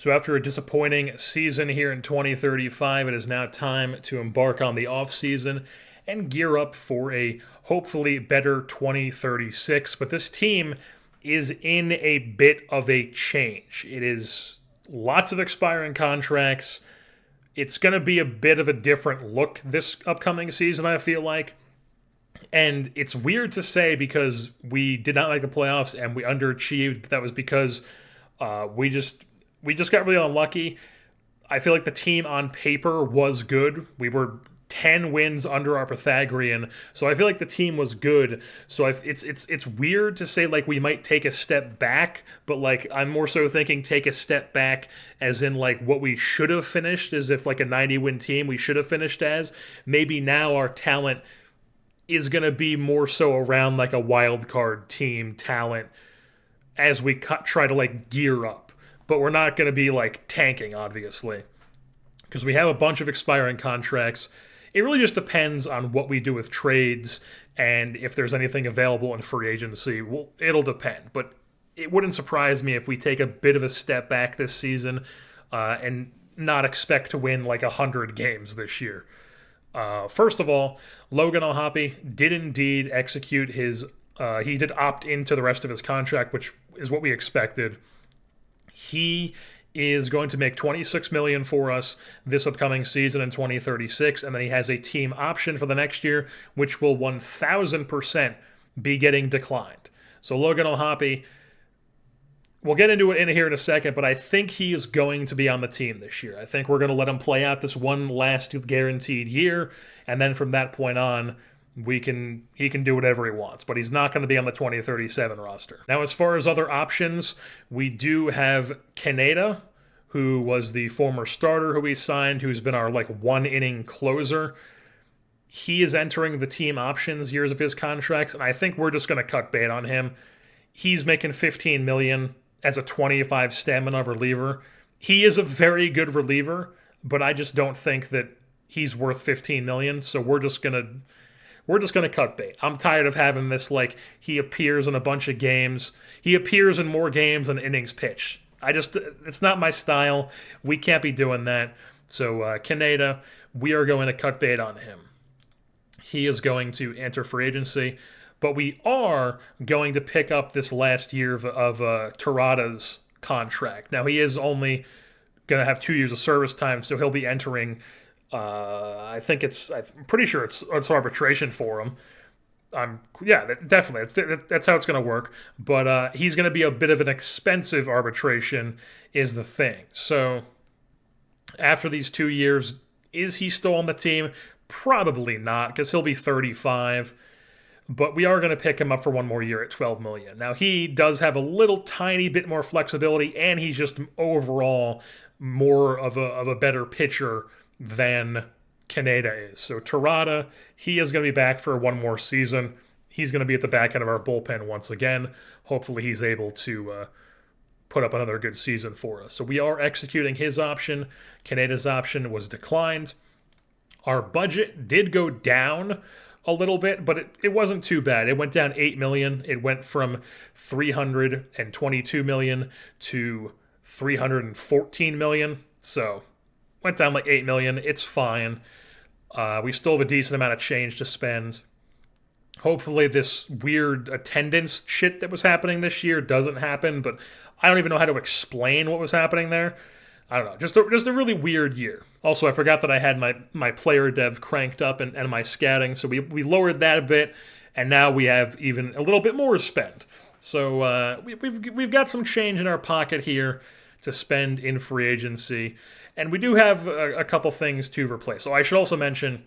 So after a disappointing season here in 2035, it is now time to embark on the offseason and gear up for a hopefully better 2036. But this team is in a bit of a change. It is lots of expiring contracts. It's going to be a bit of a different look this upcoming season, I feel like. And it's weird to say because we did not like the playoffs and we underachieved, but that was because we just got really unlucky. I feel like the team on paper was good. We were 10 wins under our Pythagorean, so I feel like the team was good. So it's weird to say like we might take a step back, but like I'm more so thinking take a step back as in like what we should have finished, as if like a 90-win team we should have finished as. Maybe now our talent is going to be more so around like a wild card team talent as we try to like gear up. But we're not going to be like tanking, obviously, because we have a bunch of expiring contracts. It really just depends on what we do with trades and if there's anything available in free agency. Well, it'll depend, but it wouldn't surprise me if we take a bit of a step back this season and not expect to win like 100 games this year. First of all, Logan O'Hoppe did indeed execute his. He did opt into the rest of his contract, which is what we expected. He is going to make $26 million for us this upcoming season in 2036, and then he has a team option for the next year, which will 1,000% be getting declined. So Logan O'Hoppe, we'll get into it in here in a second, but I think he is going to be on the team this year. I think we're going to let him play out this one last guaranteed year, and then from that point on, he can do whatever he wants, but he's not going to be on the 2037 roster. Now, as far as other options, we do have Kaneda, who was the former starter who we signed, who's been our like one-inning closer. He is entering the team options years of his contracts, and I think we're just going to cut bait on him. He's making $15 million as a 25 stamina reliever. He is a very good reliever, but I just don't think that he's worth $15 million, so we're just going to cut bait. I'm tired of having this, like, he appears in a bunch of games. He appears in more games than innings pitched. It's not my style. We can't be doing that. So, Kaneda, we are going to cut bait on him. He is going to enter free agency, but we are going to pick up this last year of Terada's contract. Now, he is only going to have 2 years of service time, so he'll be entering I'm pretty sure it's arbitration for him. Definitely. That's how it's going to work. But he's going to be a bit of an expensive arbitration, is the thing. So after these 2 years, is he still on the team? Probably not, because he'll be 35. But we are going to pick him up for one more year at $12 million. Now, he does have a little tiny bit more flexibility, and he's just overall more of a better pitcher than Kaneda is. So Terada, he is going to be back for one more season. He's going to be at the back end of our bullpen once again. Hopefully he's able to put up another good season for us. So we are executing his option. Kaneda's option was declined. Our budget did go down a little bit, but it wasn't too bad. It went down $8 million. It went from $322 million to $314 million. So went down like $8 million. It's fine. We still have a decent amount of change to spend. Hopefully this weird attendance shit that was happening this year doesn't happen, but I don't even know how to explain what was happening there. I don't know. Just a really weird year. Also, I forgot that I had my player dev cranked up and my scouting, so we lowered that a bit, and now we have even a little bit more to spend. So we've got some change in our pocket here to spend in free agency. And we do have a couple things to replace. So I should also mention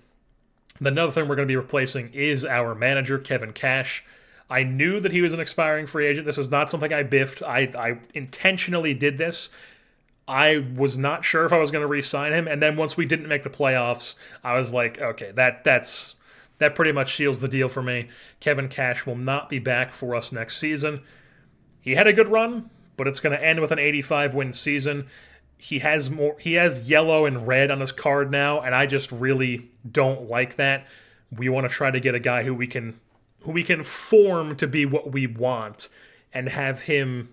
another thing we're going to be replacing is our manager, Kevin Cash. I knew that he was an expiring free agent. This is not something I biffed. I intentionally did this. I was not sure if I was going to re-sign him. And then once we didn't make the playoffs, I was like, okay, that pretty much seals the deal for me. Kevin Cash will not be back for us next season. He had a good run, but it's going to end with an 85-win season. He has yellow and red on his card now, and I just really don't like that. We want to try to get a guy who we can form to be what we want and have him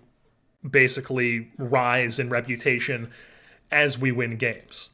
basically rise in reputation as we win games.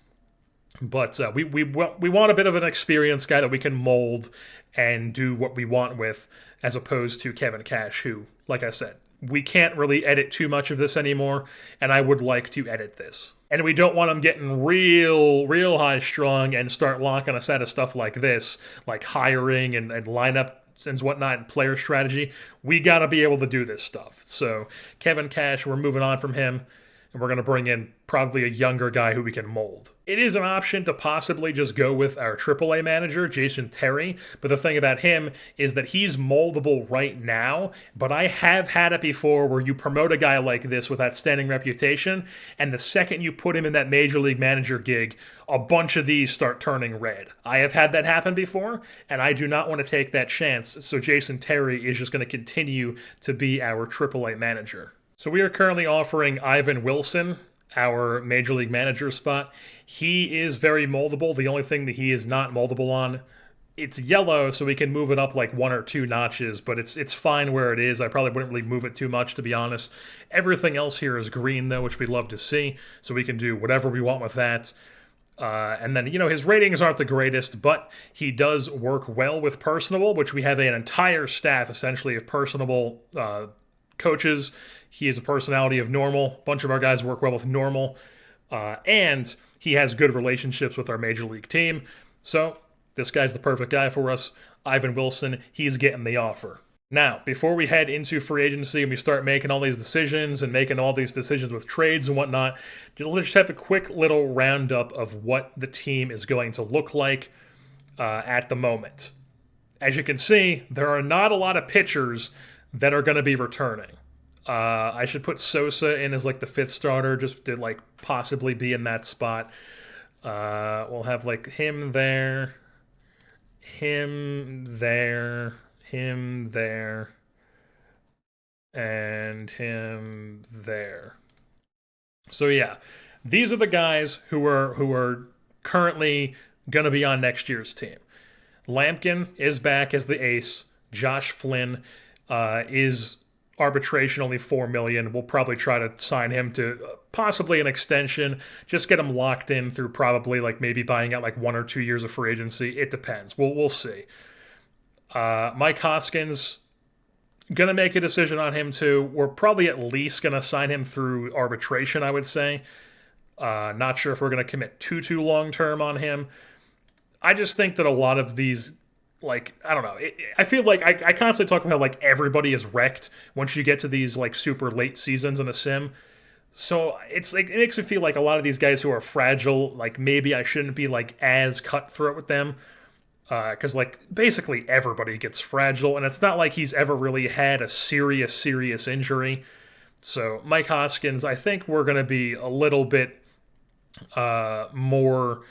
But we want a bit of an experienced guy that we can mold and do what we want with, as opposed to Kevin Cash, who, like I said, we can't really edit too much of this anymore, and I would like to edit this. And we don't want him getting real high strung and start locking us out of stuff like this, like hiring and lineup and whatnot, and player strategy. We got to be able to do this stuff. So Kevin Cash, we're moving on from him, and we're going to bring in probably a younger guy who we can mold. It is an option to possibly just go with our AAA manager, Jason Terry, but the thing about him is that he's moldable right now, but I have had it before where you promote a guy like this with outstanding reputation, and the second you put him in that major league manager gig, a bunch of these start turning red. I have had that happen before, and I do not want to take that chance, so Jason Terry is just going to continue to be our AAA manager. So we are currently offering Ivan Wilson our Major League Manager spot. He is very moldable. The only thing that he is not moldable on, it's yellow, so we can move it up like 1 or 2 notches, but it's fine where it is. I probably wouldn't really move it too much, to be honest. Everything else here is green, though, which we'd love to see, so we can do whatever we want with that. And then, his ratings aren't the greatest, but he does work well with personable, which we have an entire staff, essentially, of personable coaches. He is a personality of normal. A bunch of our guys work well with normal. And he has good relationships with our major league team. So this guy's the perfect guy for us. Ivan Wilson, he's getting the offer. Now, before we head into free agency and we start making all these decisions and making all these decisions with trades and whatnot, let's just have a quick little roundup of what the team is going to look like at the moment. As you can see, there are not a lot of pitchers that are going to be returning. I should put Sosa in as like the 5th starter, just to like possibly be in that spot. We'll have like him there, and him there. So yeah, these are the guys who are currently going to be on next year's team. Lampkin is back as the ace. Josh Flynn is arbitration, only $4 million. We'll probably try to sign him to possibly an extension, just get him locked in through probably like maybe buying out like 1 or 2 years of free agency. It depends. We'll see. Mike Hoskins, gonna make a decision on him too. We're probably at least gonna sign him through arbitration, I would say. Not sure if we're gonna commit too long term on him. I just think that a lot of these, like, I don't know. I feel like I constantly talk about how, like, everybody is wrecked once you get to these, like, super late seasons in a sim. So it's like, it makes me feel like a lot of these guys who are fragile, like, maybe I shouldn't be, like, as cutthroat with them. Because, like, basically everybody gets fragile, and it's not like he's ever really had a serious injury. So Mike Hoskins, I think we're going to be a little bit more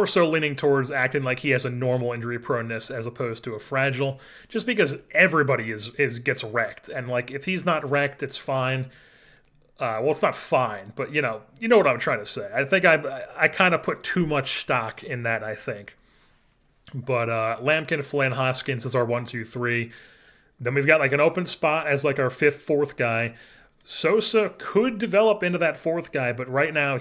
so leaning towards acting like he has a normal injury proneness as opposed to a fragile, just because everybody gets wrecked, and like if he's not wrecked, it's fine. Well, it's not fine, but you know what I'm trying to say. I think I kind of put too much stock in that, I think. But Lampkin, Flynn, Hoskins is our 1, 2, 3. Then we've got like an open spot as like our 5th, 4th guy. Sosa could develop into that 4th guy, but right now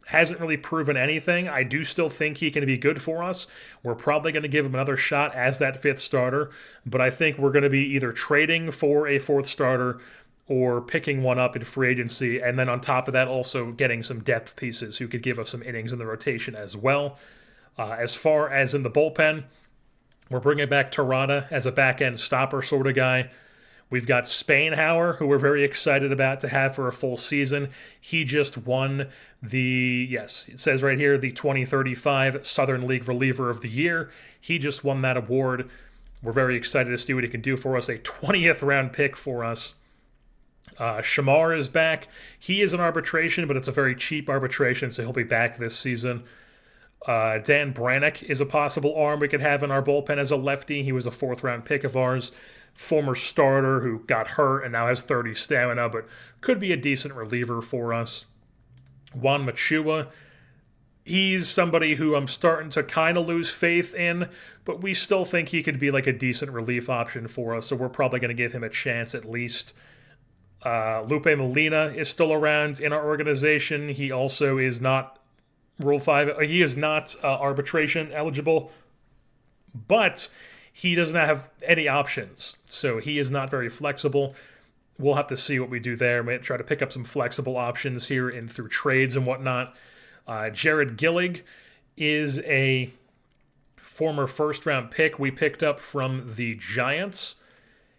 hasn't really proven anything. I do still think he can be good for us. We're probably going to give him another shot as that 5th starter, but I think we're going to be either trading for a 4th starter or picking one up in free agency, and then on top of that also getting some depth pieces who could give us some innings in the rotation as well. As far as in the bullpen, we're bringing back Terada as a back-end stopper sort of guy. We've got Spainhauer, who we're very excited about to have for a full season. He just won it says right here, the 2035 Southern League Reliever of the Year. He just won that award. We're very excited to see what he can do for us. A 20th round pick for us. Shamar is back. He is an arbitration, but it's a very cheap arbitration, so he'll be back this season. Dan Brannick is a possible arm we could have in our bullpen as a lefty. He was a 4th round pick of ours. Former starter who got hurt and now has 30 stamina, but could be a decent reliever for us. Juan Machua, he's somebody who I'm starting to kind of lose faith in, but we still think he could be like a decent relief option for us, so we're probably going to give him a chance at least. Lupe Molina is still around in our organization. He also is not Rule 5. He is not arbitration eligible, but he doesn't have any options. So he is not very flexible. We'll have to see what we do there. Might try to pick up some flexible options here and through trades and whatnot. Jared Gillig is a former first-round pick we picked up from the Giants.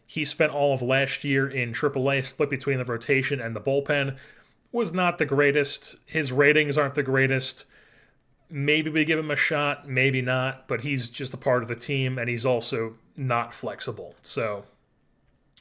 He spent all of last year in AAA, split between the rotation and the bullpen. Was not the greatest. His ratings aren't the greatest. Maybe we give him a shot, maybe not, but he's just a part of the team, and he's also not flexible. So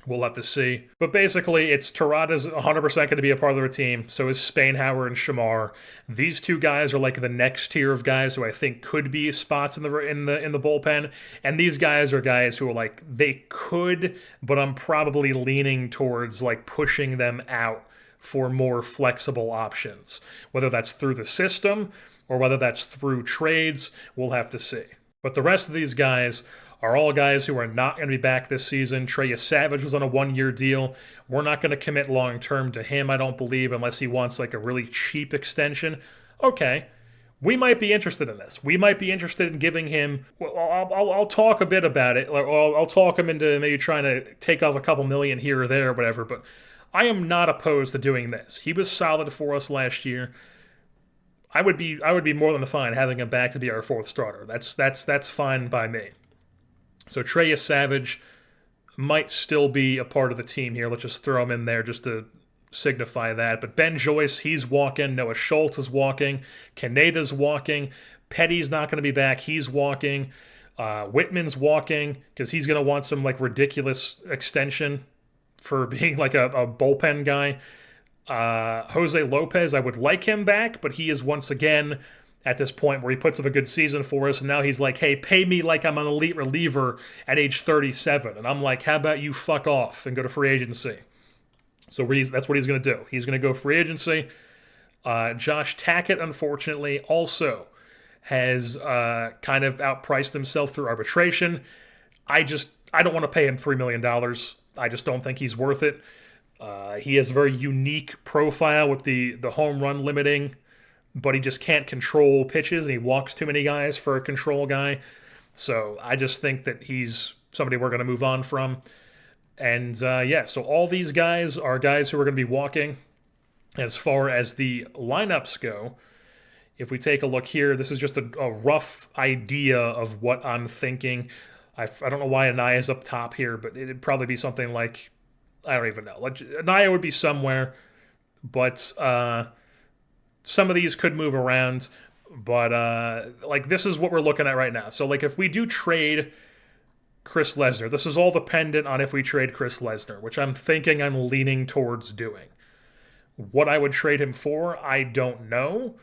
we'll have to see. But basically, it's Terada's 100% going to be a part of the team. So is Spainhauer and Shamar. These two guys are like the next tier of guys who I think could be spots in the bullpen. And these guys are guys who are like, they could, but I'm probably leaning towards like pushing them out for more flexible options. Whether that's through the system or whether that's through trades, we'll have to see. But the rest of these guys are all guys who are not going to be back this season. Trey Savage was on a 1-year deal. We're not going to commit long-term to him, I don't believe, unless he wants like a really cheap extension. Okay, we might be interested in this. We might be interested in giving him, well, I'll talk a bit about it. I'll talk him into maybe trying to take off a couple million here or there or whatever, but I am not opposed to doing this. He was solid for us last year. I would be more than fine having him back to be our fourth starter. That's fine by me. So Trey Savage might still be a part of the team here. Let's just throw him in there just to signify that. But Ben Joyce, he's walking. Noah Schultz is walking. Kaneda's walking. Petty's not going to be back. He's walking. Whitman's walking because he's going to want some like ridiculous extension for being like a bullpen guy. Jose Lopez, I would like him back, but he is once again at this point where he puts up a good season for us, and now he's like, hey, pay me like I'm an elite reliever at age 37. And I'm like, how about you fuck off and go to free agency? So that's what he's going to do. He's going to go free agency. Josh Tackett, unfortunately, also has kind of outpriced himself through arbitration. I don't want to pay him $3 million. I just don't think he's worth it. He has a very unique profile with the home run limiting, but he just can't control pitches, and he walks too many guys for a control guy. So I just think that he's somebody we're going to move on from. And so all these guys are guys who are going to be walking. As far as the lineups go, if we take a look here, this is just a rough idea of what I'm thinking. I don't know why Anaya's up top here, but it'd probably be something like, I don't even know. Anaya would be somewhere, but some of these could move around. But this is what we're looking at right now. So like if we do trade Chris Lesnar, this is all dependent on if we trade Chris Lesnar, which I'm thinking I'm leaning towards doing. What I would trade him for, I don't know.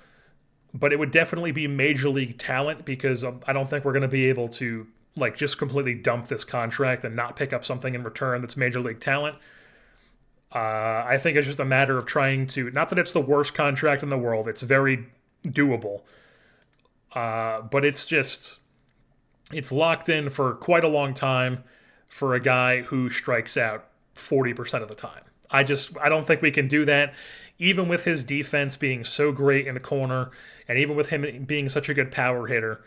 But it would definitely be major league talent because I don't think we're going to be able to just completely dump this contract and not pick up something in return that's major league talent. I think it's just a matter of trying to, not that it's the worst contract in the world, it's very doable. But it's locked in for quite a long time for a guy who strikes out 40% of the time. I don't think we can do that. Even with his defense being so great in the corner, and even with him being such a good power hitter,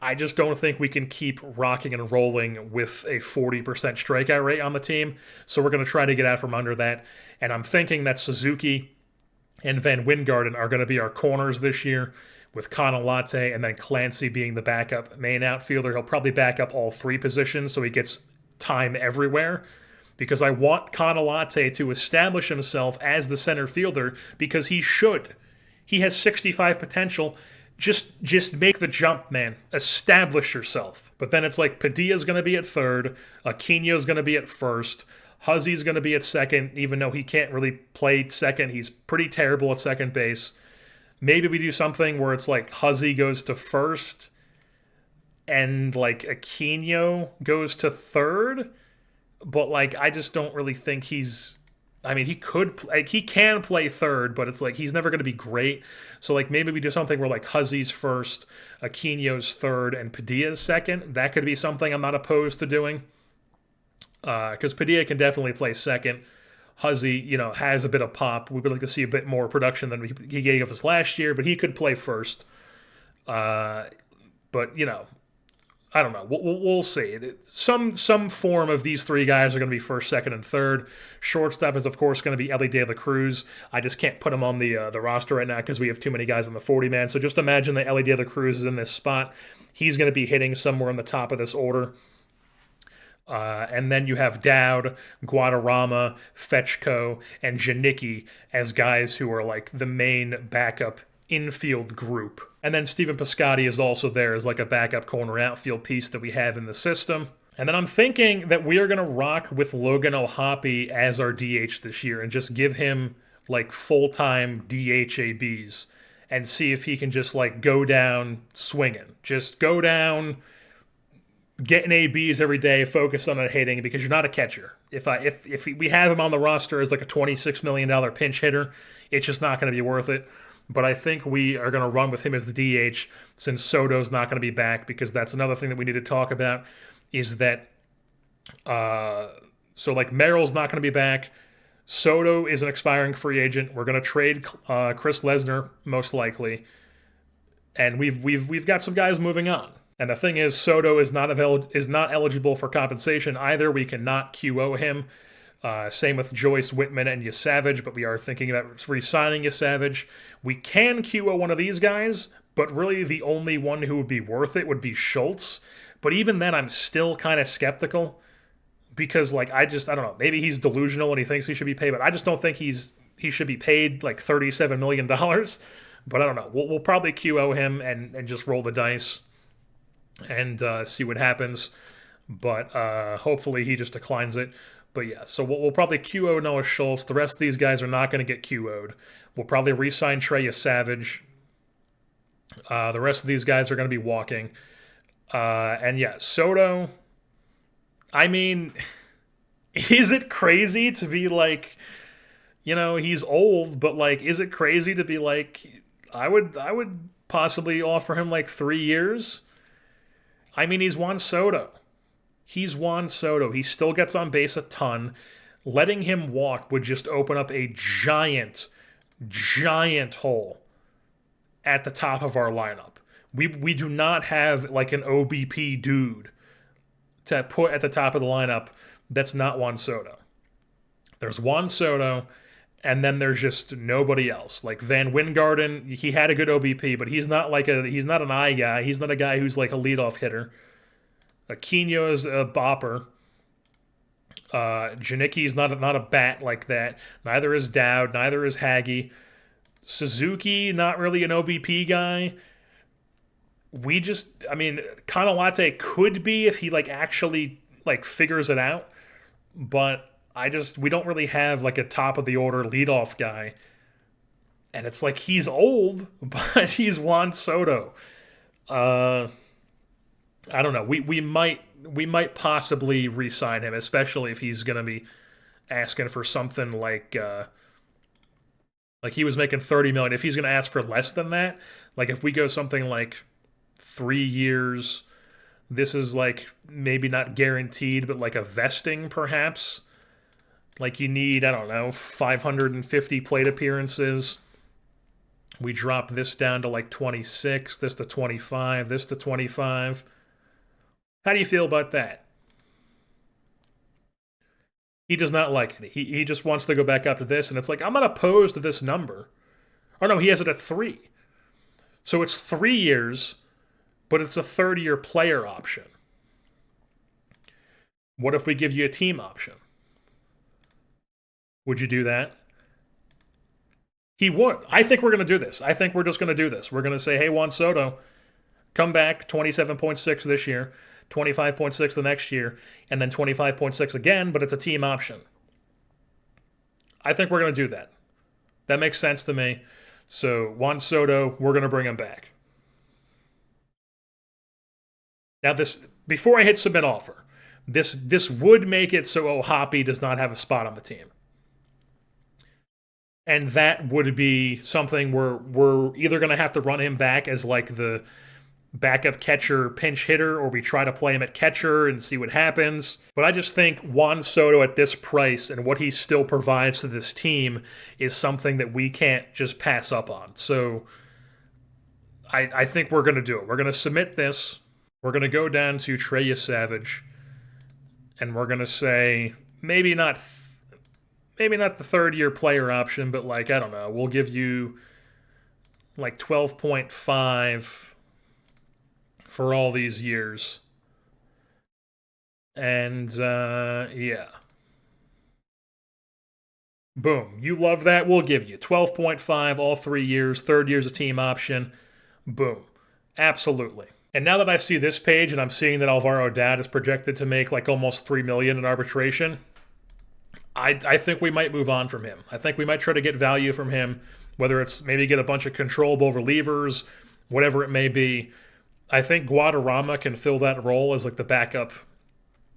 I just don't think we can keep rocking and rolling with a 40% strikeout rate on the team. So we're going to try to get out from under that. And I'm thinking that Suzuki and Van Wijngaarden are going to be our corners this year, with Canalate and then Clancy being the backup main outfielder. He'll probably back up all three positions so he gets time everywhere. Because I want Canalate to establish himself as the center fielder because he should. He has 65 potential. Just make the jump, man. Establish yourself. But then it's like Padilla's going to be at third. Aquino's going to be at first. Huzzy's going to be at second, even though he can't really play second. He's pretty terrible at second base. Maybe we do something where it's like Huzzy goes to first and Aquino goes to third. But I just don't really think he's. I mean, he can play third, but it's he's never going to be great. So maybe we do something where Huzzy's first, Aquino's third, and Padilla's second. That could be something I'm not opposed to doing. Because Padilla can definitely play second. Huzzy, has a bit of pop. We would like to see a bit more production than he gave us last year, but he could play first. But I don't know. We'll see. Some form of these three guys are going to be first, second, and third. Shortstop is, of course, going to be Elly De La Cruz. I just can't put him on the roster right now because we have too many guys on the 40-man. So just imagine that Elly De La Cruz is in this spot. He's going to be hitting somewhere on the top of this order. And then you have Dowd, Guadarrama, Fetchko, and Janicki as guys who are like the main backup infield group. And then Stephen Piscotty is also there as like a backup corner outfield piece that we have in the system. And then I'm thinking that we are going to rock with Logan O'Hoppe as our DH this year and just give him like full-time DH ABs and see if he can just like go down swinging. Just go down getting ABs every day, focus on hitting because you're not a catcher. If we have him on the roster as like a $26 million pinch hitter, it's just not going to be worth it. But I think we are going to run with him as the DH since Soto's not going to be back because that's another thing that we need to talk about is that so like Merrill's not going to be back. Soto is an expiring free agent. We're going to trade Chris Lesnar most likely. And we've got some guys moving on. And the thing is, Soto is not eligible for compensation either. We cannot QO him. Same with Joyce, Whitman, and Yasavage, but we are thinking about re-signing Yasavage. We can QO one of these guys, but really the only one who would be worth it would be Schultz. But even then, I'm still kind of skeptical because, like, I don't know. Maybe he's delusional and he thinks he should be paid, but I just don't think he should be paid like $37 million. But I don't know. We'll probably QO him and just roll the dice and see what happens. But hopefully he just declines it. But yeah, so we'll probably QO Noah Schultz. The rest of these guys are not going to get QO'd. We'll probably re-sign Trey Yasavage. The rest of these guys are going to be walking. And yeah, Soto, I mean, is it crazy to be like, he's old, but like, is it crazy to be like, I would possibly offer him like 3 years? I mean, he's Juan Soto. He's Juan Soto. He still gets on base a ton. Letting him walk would just open up a giant hole at the top of our lineup. We do not have like an OBP dude to put at the top of the lineup that's not Juan Soto. There's Juan Soto, and then there's just nobody else. Like Van Wingarden, he had a good OBP, but he's not an eye guy. He's not a guy who's like a leadoff hitter. Aquino is a bopper. Janicki is not a bat like that. Neither is Dowd. Neither is Haggy. Suzuki, not really an OBP guy. Kanalate could be if he like actually like figures it out. But we don't really have like a top of the order leadoff guy. And it's like he's old, but he's Juan Soto. I don't know. We might possibly re-sign him, especially if he's going to be asking for something like he was making $30 million. If he's going to ask for less than that, like if we go something like 3 years, this is like maybe not guaranteed, but like a vesting perhaps. Like you need, I don't know, 550 plate appearances. We drop this down to like 26, this to 25, this to 25. How do you feel about that? He does not like it. He just wants to go back up to this, and it's like, I'm not opposed to this number. Oh no, he has it at 3. So it's 3 years, but it's a third-year player option. What if we give you a team option? Would you do that? He would. I think we're going to do this. I think we're just going to do this. We're going to say, hey, Juan Soto, come back, 27.6 this year, 25.6 the next year, and then 25.6 again, but it's a team option. I think we're going to do that. That makes sense to me. So Juan Soto, we're going to bring him back. Now, before I hit submit offer, this would make it so O'Hoppe does not have a spot on the team. And that would be something we're either going to have to run him back as like the backup catcher pinch hitter, or we try to play him at catcher and see what happens. But I just think Juan Soto at this price and what he still provides to this team is something that we can't just pass up on. So I think we're going to do it. We're going to submit this. We're going to go down to Trey Savage, and we're going to say maybe not the third-year player option, but like, I don't know, we'll give you like 12.5 for all these years. And, yeah. Boom. You love that? We'll give you 12.5 all 3 years, third year's a team option. Boom. Absolutely. And now that I see this page and I'm seeing that Alvaro Dad is projected to make like almost $3 million in arbitration, I think we might move on from him. I think we might try to get value from him, whether it's maybe get a bunch of controllable relievers, whatever it may be. I think Guadarrama can fill that role as like the backup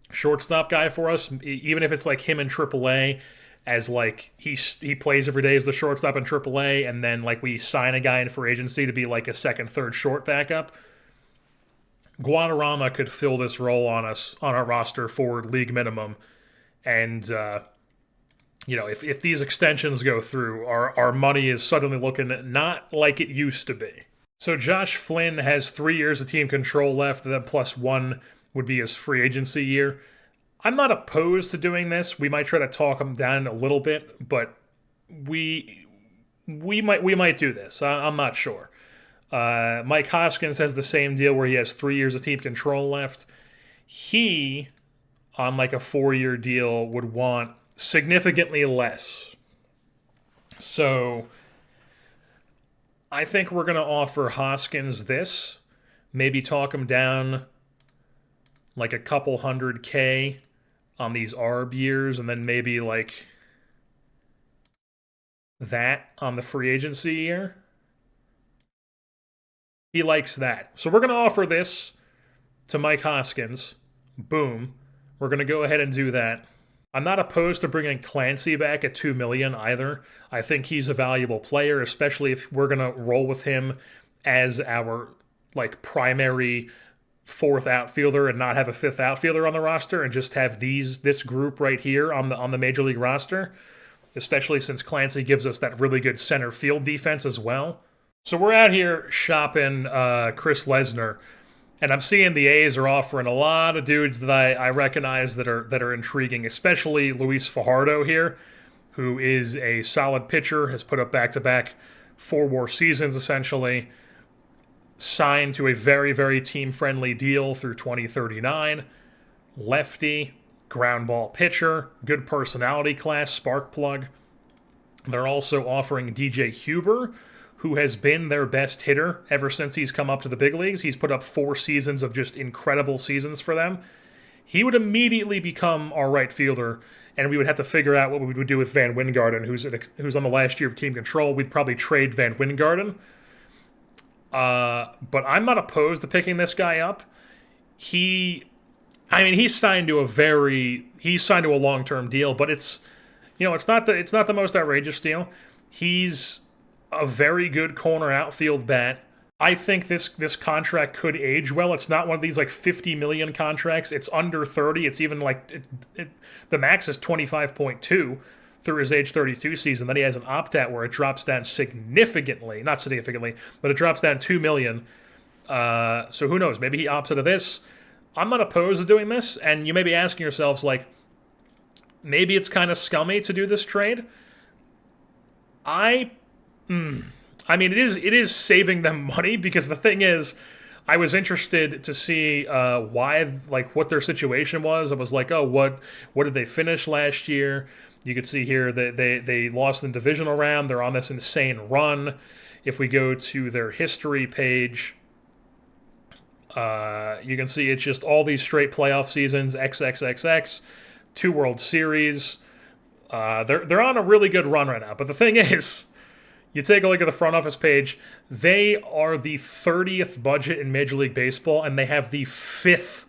shortstop guy for us, even if it's like him in AAA, as like he plays every day as the shortstop in AAA, and then like we sign a guy in for agency to be like a second, third short backup. Guadarrama could fill this role on our roster for league minimum, and if these extensions go through, our money is suddenly looking not like it used to be. So Josh Flynn has 3 years of team control left, and then +1 would be his free agency year. I'm not opposed to doing this. We might try to talk him down a little bit, but we might do this. I'm not sure. Mike Hoskins has the same deal where he has 3 years of team control left. He, on like a 4-year deal, would want significantly less. So I think we're going to offer Hoskins this. Maybe talk him down like a couple $100K on these ARB years, and then maybe like that on the free agency year. He likes that. So we're going to offer this to Mike Hoskins. Boom. We're going to go ahead and do that. I'm not opposed to bringing Clancy back at $2 million either. I think he's a valuable player, especially if we're going to roll with him as our like primary fourth outfielder and not have a fifth outfielder on the roster, and just have this group right here on the major league roster, especially since Clancy gives us that really good center field defense as well. So we're out here shopping Chris Lesnar, and I'm seeing the A's are offering a lot of dudes that I recognize that are intriguing, especially Luis Fajardo here, who is a solid pitcher, has put up back-to-back 4 WAR seasons essentially, signed to a very, very team-friendly deal through 2039, lefty, ground ball pitcher, good personality class, spark plug. They're also offering DJ Huber, who has been their best hitter ever since he's come up to the big leagues. He's put up 4 seasons of just incredible seasons for them. He would immediately become our right fielder, and we would have to figure out what we would do with Van Wijngaarden, who's on the last year of team control. We'd probably trade Van Wijngaarden. But I'm not opposed to picking this guy up. He's signed to a long-term deal, but it's not the most outrageous deal. He's a very good corner outfield bat. I think this contract could age well. It's not one of these like $50 million contracts. It's under 30. It's even like the max is 25.2 through his age 32 season. Then he has an opt-out where it drops down significantly, not significantly, but it drops down $2 million. So who knows? Maybe he opts out of this. I'm not opposed to doing this, and you may be asking yourselves, like, maybe it's kind of scummy to do this trade. It is saving them money, because the thing is, I was interested to see what their situation was. I was like, oh, what did they finish last year? You could see here that they lost in the divisional round. They're on this insane run. If we go to their history page, you can see it's just all these straight playoff seasons, XXXX, 2 World Series. They're on a really good run right now. But the thing is, you take a look at the front office page, they are the 30th budget in Major League Baseball, and they have the 5th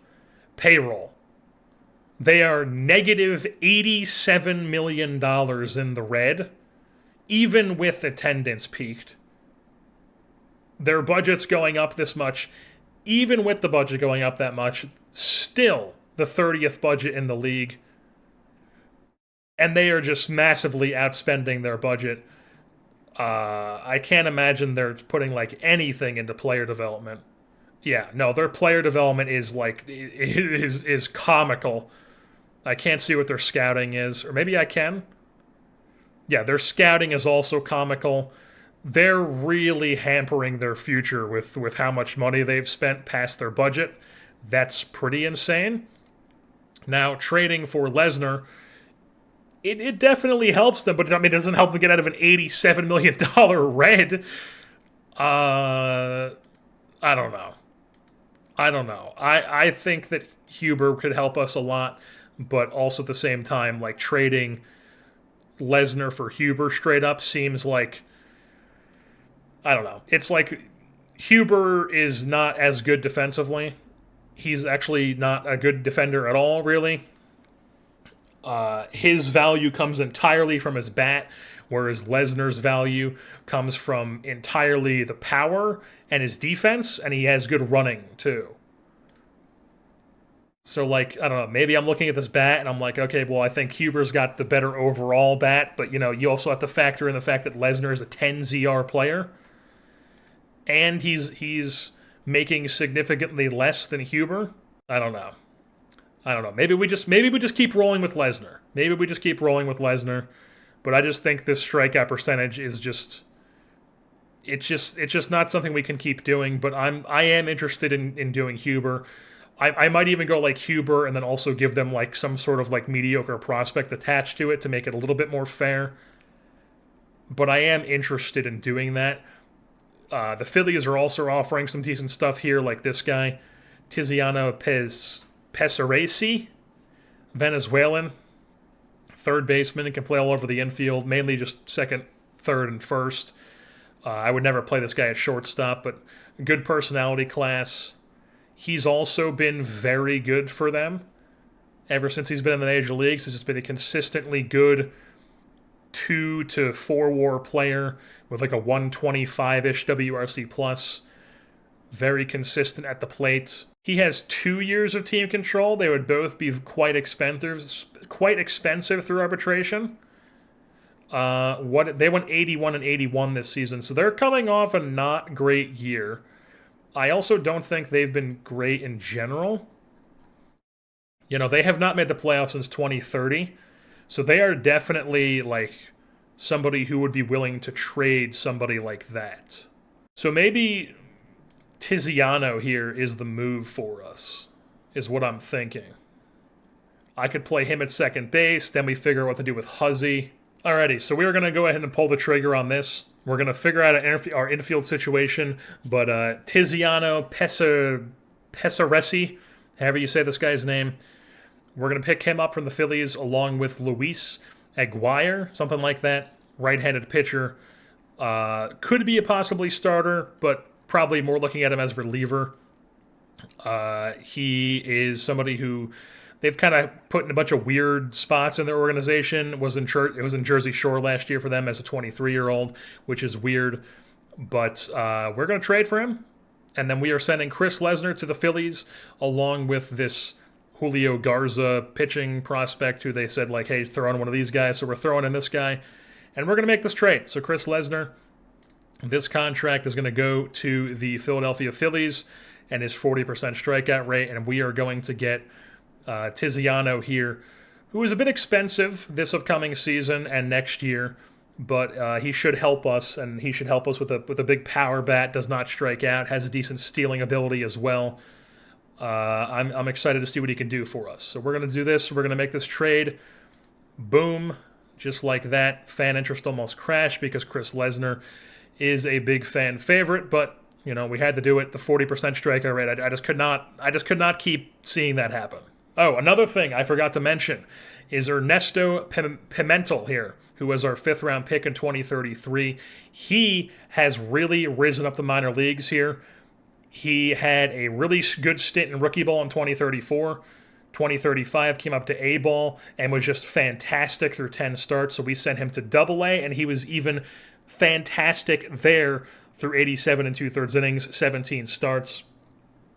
payroll. They are negative $87 million in the red, even with attendance peaked. Their budget's going up this much, even with the budget going up that much, still the 30th budget in the league. And they are just massively outspending their budget. I can't imagine they're putting like anything into player development. Yeah, no, their player development is like is comical. I can't see what their scouting is, or maybe I can. Yeah, their scouting is also comical. They're really hampering their future with how much money they've spent past their budget. That's pretty insane. Now, trading for Lesnar, it definitely helps them, but I mean, it doesn't help them get out of an $87 million red. I don't know. I think that Huber could help us a lot, but also at the same time, like trading Lesnar for Huber straight up seems like, I don't know. It's like Huber is not as good defensively. He's actually not a good defender at all, really. His value comes entirely from his bat, whereas Lesnar's value comes from entirely the power and his defense, and he has good running, too. So, like, I don't know, maybe I'm looking at this bat and I'm like, okay, well, I think Huber's got the better overall bat, but, you know, you also have to factor in the fact that Lesnar is a 10 ZR player, and he's making significantly less than Huber. I don't know. Maybe we just keep rolling with Lesnar. But I just think this strikeout percentage is just it's just not something we can keep doing. But I am interested in doing Huber. I might even go like Huber and then also give them like some sort of like mediocre prospect attached to it to make it a little bit more fair. But I am interested in doing that. The Phillies are also offering some decent stuff here, like this guy, Tiziano Pesaresi, Venezuelan, third baseman, and can play all over the infield, mainly just second, third, and first. I would never play this guy at shortstop, but good personality class. He's also been very good for them. Ever since he's been in the major leagues, he's just been a consistently good 2 to 4 WAR player with like a 125-ish WRC plus. Very consistent at the plate. He has 2 years of team control. They would both be quite expensive through arbitration. They went 81 and 81 this season, so they're coming off a not great year. I also don't think they've been great in general. You know, they have not made the playoffs since 2030, so they are definitely like somebody who would be willing to trade somebody like that. So maybe Tiziano here is the move for us, is what I'm thinking. I could play him at second base, then we figure out what to do with Huzzy. Alrighty, so we are going to go ahead and pull the trigger on this. We're going to figure out our infield situation, but Tiziano Pesaresi, however you say this guy's name, we're going to pick him up from the Phillies along with Luis Aguirre, something like that, right-handed pitcher. Could be a possibly starter, but probably more looking at him as reliever. He is somebody who they've kind of put in a bunch of weird spots in their organization. It was in Jersey Shore last year for them as a 23-year-old, which is weird. But we're going to trade for him. And then we are sending Chris Lesnar to the Phillies along with this Julio Garza pitching prospect who they said, like, hey, throw in one of these guys. So we're throwing in this guy. And we're going to make this trade. So Chris Lesnar, this contract is going to go to the Philadelphia Phillies and his 40% strikeout rate. And we are going to get Tiziano here, who is a bit expensive this upcoming season and next year, but he should help us, and he should help us with a big power bat, does not strike out, has a decent stealing ability as well. I'm excited to see what he can do for us. So we're going to do this. We're going to make this trade. Boom. Just like that. Fan interest almost crashed because Chris Lesnar is a big fan favorite, but you know, we had to do it. The 40% strikeout rate. I just could not keep seeing that happen. Oh, another thing I forgot to mention is Ernesto Pimentel here, who was our 5th-round pick in 2033. He has really risen up the minor leagues here. He had a really good stint in rookie ball in 2034. 2035 came up to A-ball and was just fantastic through 10 starts, so we sent him to Double-A, and he was even fantastic there through 87 and 2/3 innings, 17 starts.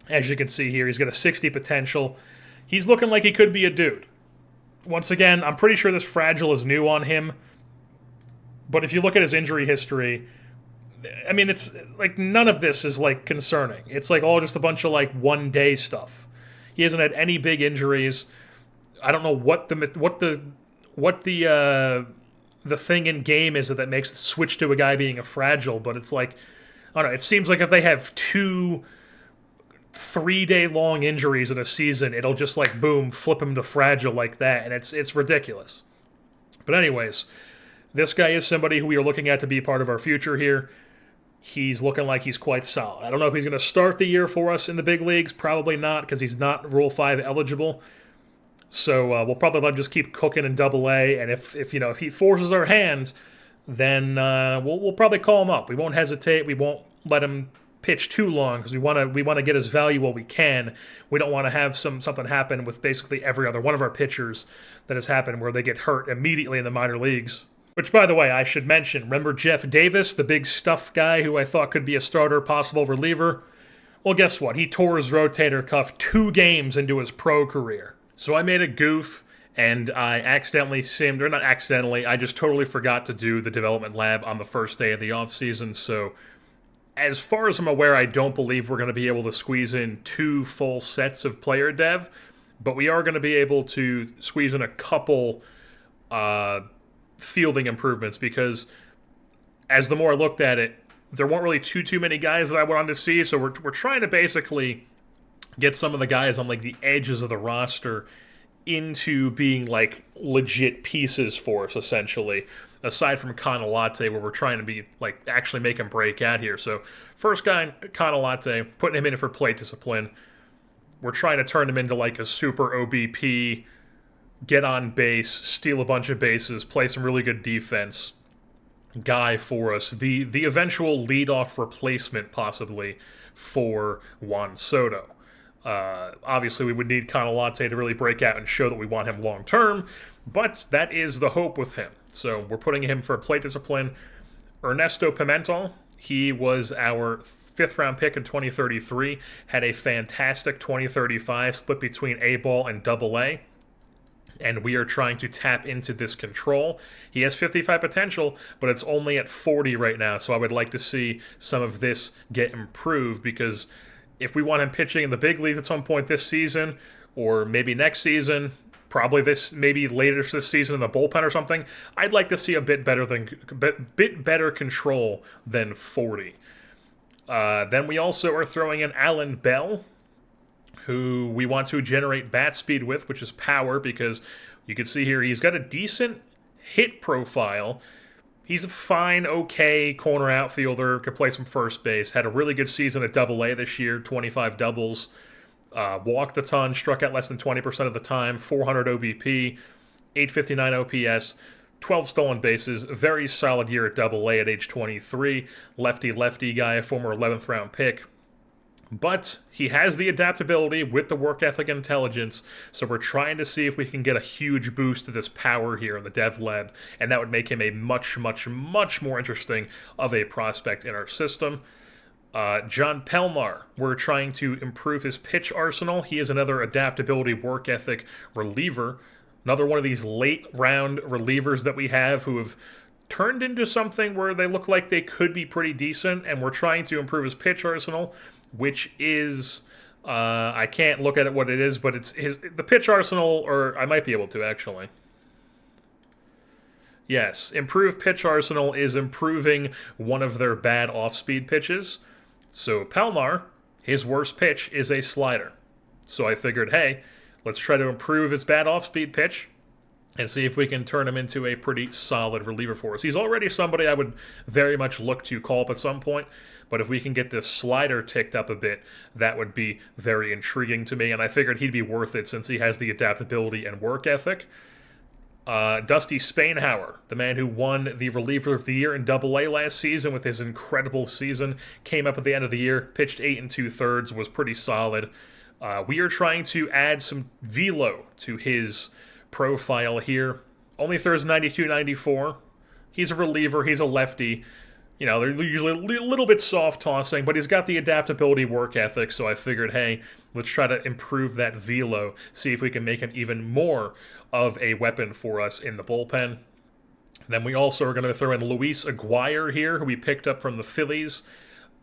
As you can see here, he's got a 60 potential. He's looking like he could be a dude. Once again, I'm pretty sure this fragile is new on him. But if you look at his injury history, I mean, it's like none of this is like concerning. It's like all just a bunch of like one-day stuff. He hasn't had any big injuries. I don't know what the thing in game is that makes the switch to a guy being a fragile, but it's like, I don't know. It seems like if they have 2 3-day long injuries in a season, it'll just like boom, flip him to fragile like that, and it's ridiculous. But anyways, this guy is somebody who we are looking at to be part of our future here. He's looking like he's quite solid. I don't know if he's going to start the year for us in the big leagues. Probably not, because he's not Rule 5 eligible. So we'll probably let him just keep cooking in Double-A, and if he forces our hand, then we'll probably call him up. We won't hesitate. We won't let him pitch too long, because we want to get his value while we can. We don't want to have something happen with basically every other one of our pitchers that has happened, where they get hurt immediately in the minor leagues. Which, by the way, I should mention, remember Jeff Davis, the big stuff guy who I thought could be a starter, possible reliever? Well, guess what? He tore his rotator cuff 2 games into his pro career. So I made a goof, and I accidentally simmed, or not accidentally, I just totally forgot to do the development lab on the first day of the offseason. So as far as I'm aware, I don't believe we're going to be able to squeeze in 2 full sets of player dev, but we are going to be able to squeeze in a couple fielding improvements, because as the more I looked at it, there weren't really too many guys that I wanted to see, so we're trying to basically get some of the guys on like the edges of the roster into being like legit pieces for us, essentially, aside from Canalate, where we're trying to be like actually make him break out here. So first guy, Canalate, putting him in for plate discipline. We're trying to turn him into like a super OBP, get on base, steal a bunch of bases, play some really good defense guy for us. The eventual leadoff replacement, possibly, for Juan Soto. Obviously, we would need Canalate to really break out and show that we want him long-term, but that is the hope with him. So we're putting him for plate discipline. Ernesto Pimentel, he was our 5th-round pick in 2033, had a fantastic 2035 split between A-ball and Double-A. And we are trying to tap into this control. He has 55 potential, but it's only at 40 right now, so I would like to see some of this get improved, because if we want him pitching in the big leagues at some point this season, or maybe next season, maybe later this season in the bullpen or something, I'd like to see a bit better control than 40. Then we also are throwing in Alan Bell, who we want to generate bat speed with, which is power, because you can see here he's got a decent hit profile. He's a fine, okay corner outfielder, could play some first base, had a really good season at Double-A this year, 25 doubles, walked a ton, struck out less than 20% of the time, 400 OBP, 859 OPS, 12 stolen bases, very solid year at Double-A at age 23, lefty guy, a former 11th round pick. But he has the adaptability with the work ethic and intelligence, so we're trying to see if we can get a huge boost to this power here in the dev lab, and that would make him a much more interesting of a prospect in our system. John Pelmar, we're trying to improve his pitch arsenal. He is another adaptability, work ethic reliever, another one of these late-round relievers that we have who have turned into something where they look like they could be pretty decent, and we're trying to improve his pitch arsenal, which is, I can't look at it what it is, but it's the pitch arsenal, or I might be able to, actually. Yes, improved pitch arsenal is improving one of their bad off-speed pitches. So Pelmar, his worst pitch is a slider. So I figured, hey, let's try to improve his bad off-speed pitch and see if we can turn him into a pretty solid reliever for us. He's already somebody I would very much look to call up at some point, but if we can get this slider ticked up a bit, that would be very intriguing to me, and I figured he'd be worth it since he has the adaptability and work ethic. Dusty Spainhauer, the man who won the Reliever of the Year in Double-A last season with his incredible season, came up at the end of the year, pitched 8 2/3, was pretty solid. We are trying to add some velo to his profile here. Only throws 92-94. He's a reliever, he's a lefty. They're usually a little bit soft tossing, but he's got the adaptability work ethic, so I figured, hey, let's try to improve that velo, see if we can make him even more of a weapon for us in the bullpen. Then we also are going to throw in Luis Aguirre here, who we picked up from the Phillies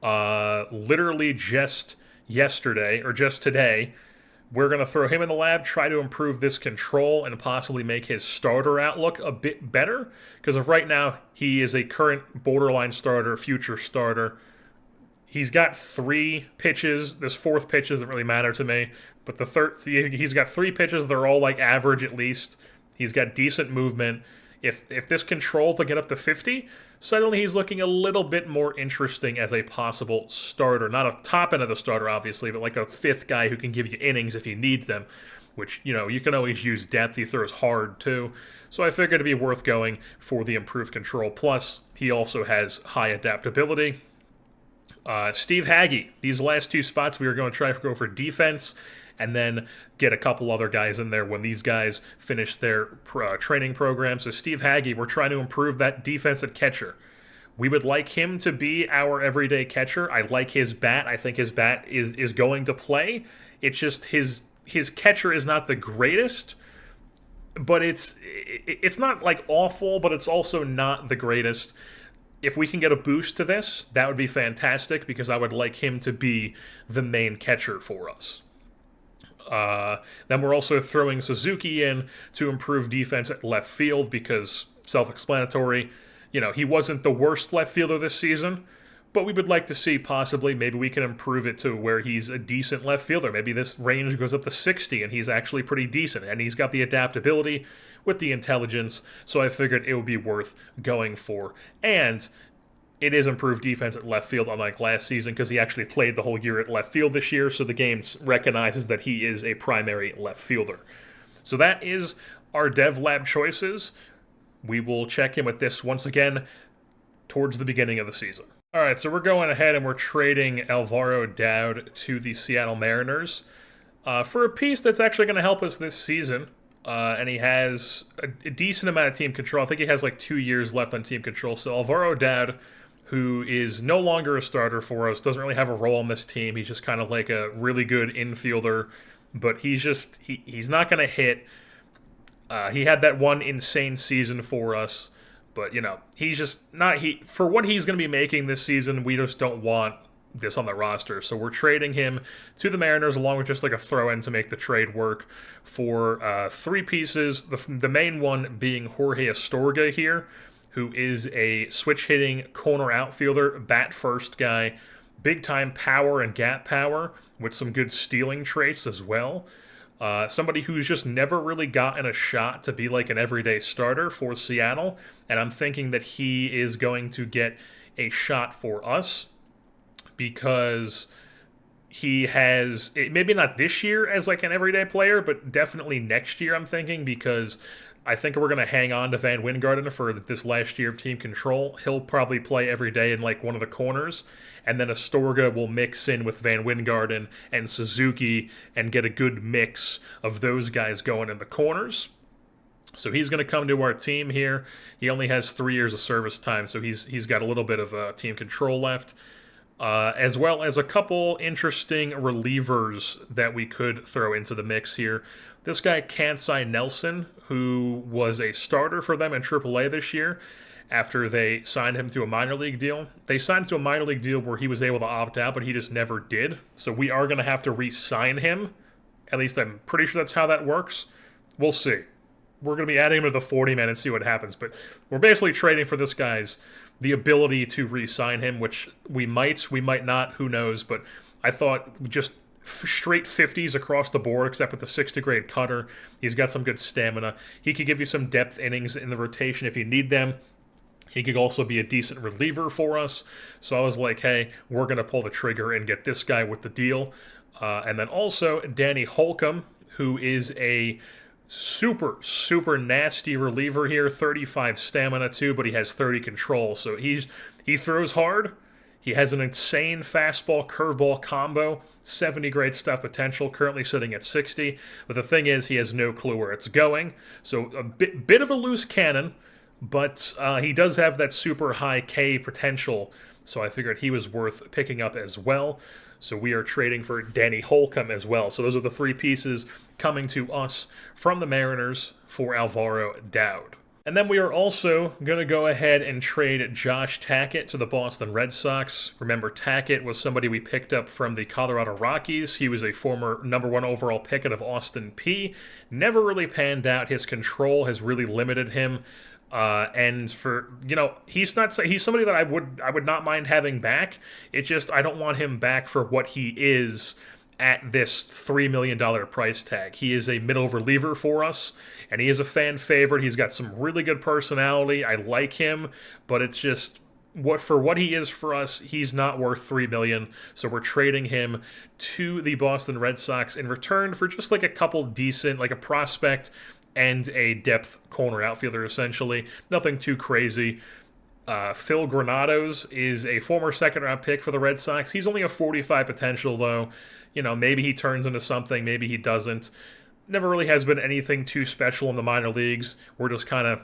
literally just yesterday, or just today. We're going to throw him in the lab, try to improve this control, and possibly make his starter outlook a bit better. Because of right now, he is a current borderline starter, future starter. He's got 3 pitches. This 4th pitch doesn't really matter to me. But he's got 3 pitches. They're all like average at least. He's got decent movement. If this control can get up to 50, suddenly he's looking a little bit more interesting as a possible starter. Not a top end of the starter, obviously, but like a 5th guy who can give you innings if he needs them, which, you can always use depth. He throws hard, too. So I figured it'd be worth going for the improved control. Plus, he also has high adaptability. Steve Hagge, these last 2 spots, we were going to try to go for defense and then get a couple other guys in there when these guys finish their training program. So Steve Hagge, we're trying to improve that defense at catcher. We would like him to be our everyday catcher. I like his bat. I think his bat is going to play. It's just his catcher is not the greatest, but it's not like awful, but it's also not the greatest. If we can get a boost to this, that would be fantastic because I would like him to be the main catcher for us. Then we're also throwing Suzuki in to improve defense at left field because, self-explanatory, he wasn't the worst left fielder this season, but we would like to see possibly maybe we can improve it to where he's a decent left fielder. Maybe this range goes up to 60 and he's actually pretty decent, and he's got the adaptability with the intelligence, so I figured it would be worth going for. And it is improved defense at left field, unlike last season, because he actually played the whole year at left field this year, so the game recognizes that he is a primary left fielder. So that is our Dev Lab choices. We will check in with this once again towards the beginning of the season. All right, so we're going ahead and we're trading Alvaro Dowd to the Seattle Mariners for a piece that's actually going to help us this season. And he has a decent amount of team control. I think he has like 2 years left on team control. So Alvaro Dowd, who is no longer a starter for us, doesn't really have a role on this team. He's just kind of like a really good infielder, but he's not going to hit. He had that one insane season for us, but he's just not for what he's going to be making this season. We just don't want this on the roster, so we're trading him to the Mariners along with just like a throw-in to make the trade work for 3 pieces. The main one being Jorge Astorga here, who is a switch-hitting corner outfielder, bat-first guy, big-time power and gap power with some good stealing traits as well. Somebody who's just never really gotten a shot to be like an everyday starter for Seattle, and I'm thinking that he is going to get a shot for us because he has, maybe not this year as like an everyday player, but definitely next year, I'm thinking, because I think we're going to hang on to Van Wijngaarden for this last year of team control. He'll probably play every day in like one of the corners, and then Astorga will mix in with Van Wijngaarden and Suzuki and get a good mix of those guys going in the corners. So he's going to come to our team here. He only has 3 years of service time, so he's got a little bit of team control left. As well as a couple interesting relievers that we could throw into the mix here. This guy, Kansai Nelson, who was a starter for them in AAA this year after they signed him to a minor league deal. They signed to a minor league deal where he was able to opt out, but he just never did. So we are going to have to re-sign him. At least I'm pretty sure that's how that works. We'll see. We're going to be adding him to the 40-man and see what happens. But we're basically trading for this guy's the ability to re-sign him, which we might not, who knows. But I thought just straight 50s across the board, except with the 60-grade cutter. He's got some good stamina. He could give you some depth innings in the rotation if you need them. He could also be a decent reliever for us. So I was like, hey, we're going to pull the trigger and get this guy with the deal. And then also Danny Holcomb, who is a super, super nasty reliever here. 35 stamina too, but he has 30 control. So he throws hard. He has an insane fastball curveball combo, 70 grade stuff potential, currently sitting at 60. But the thing is, he has no clue where it's going. So a bit of a loose cannon, but he does have that super high K potential, so I figured he was worth picking up as well. So we are trading for Danny Holcomb as well. So those are the three pieces coming to us from the Mariners for Alvaro Dowd. And then we are also going to go ahead and trade Josh Tackett to the Boston Red Sox. Remember, Tackett was somebody we picked up from the Colorado Rockies. He was a former #1 overall pick out of Austin Peay. Never really panned out. His control has really limited him. And for, he's somebody that I would not mind having back. It's just I don't want him back for what he is at this $3 million price tag. He is a middle reliever for us, and he is a fan favorite. He's got some really good personality. I like him, but it's just what he is for us, he's not worth $3 million. So we're trading him to the Boston Red Sox in return for just like a couple decent, like a prospect and a depth corner outfielder, essentially. Nothing too crazy. Phil Granados is a former second-round pick for the Red Sox. He's only a 45 potential, though. Maybe he turns into something, maybe he doesn't. Never really has been anything too special in the minor leagues. We're just kind of,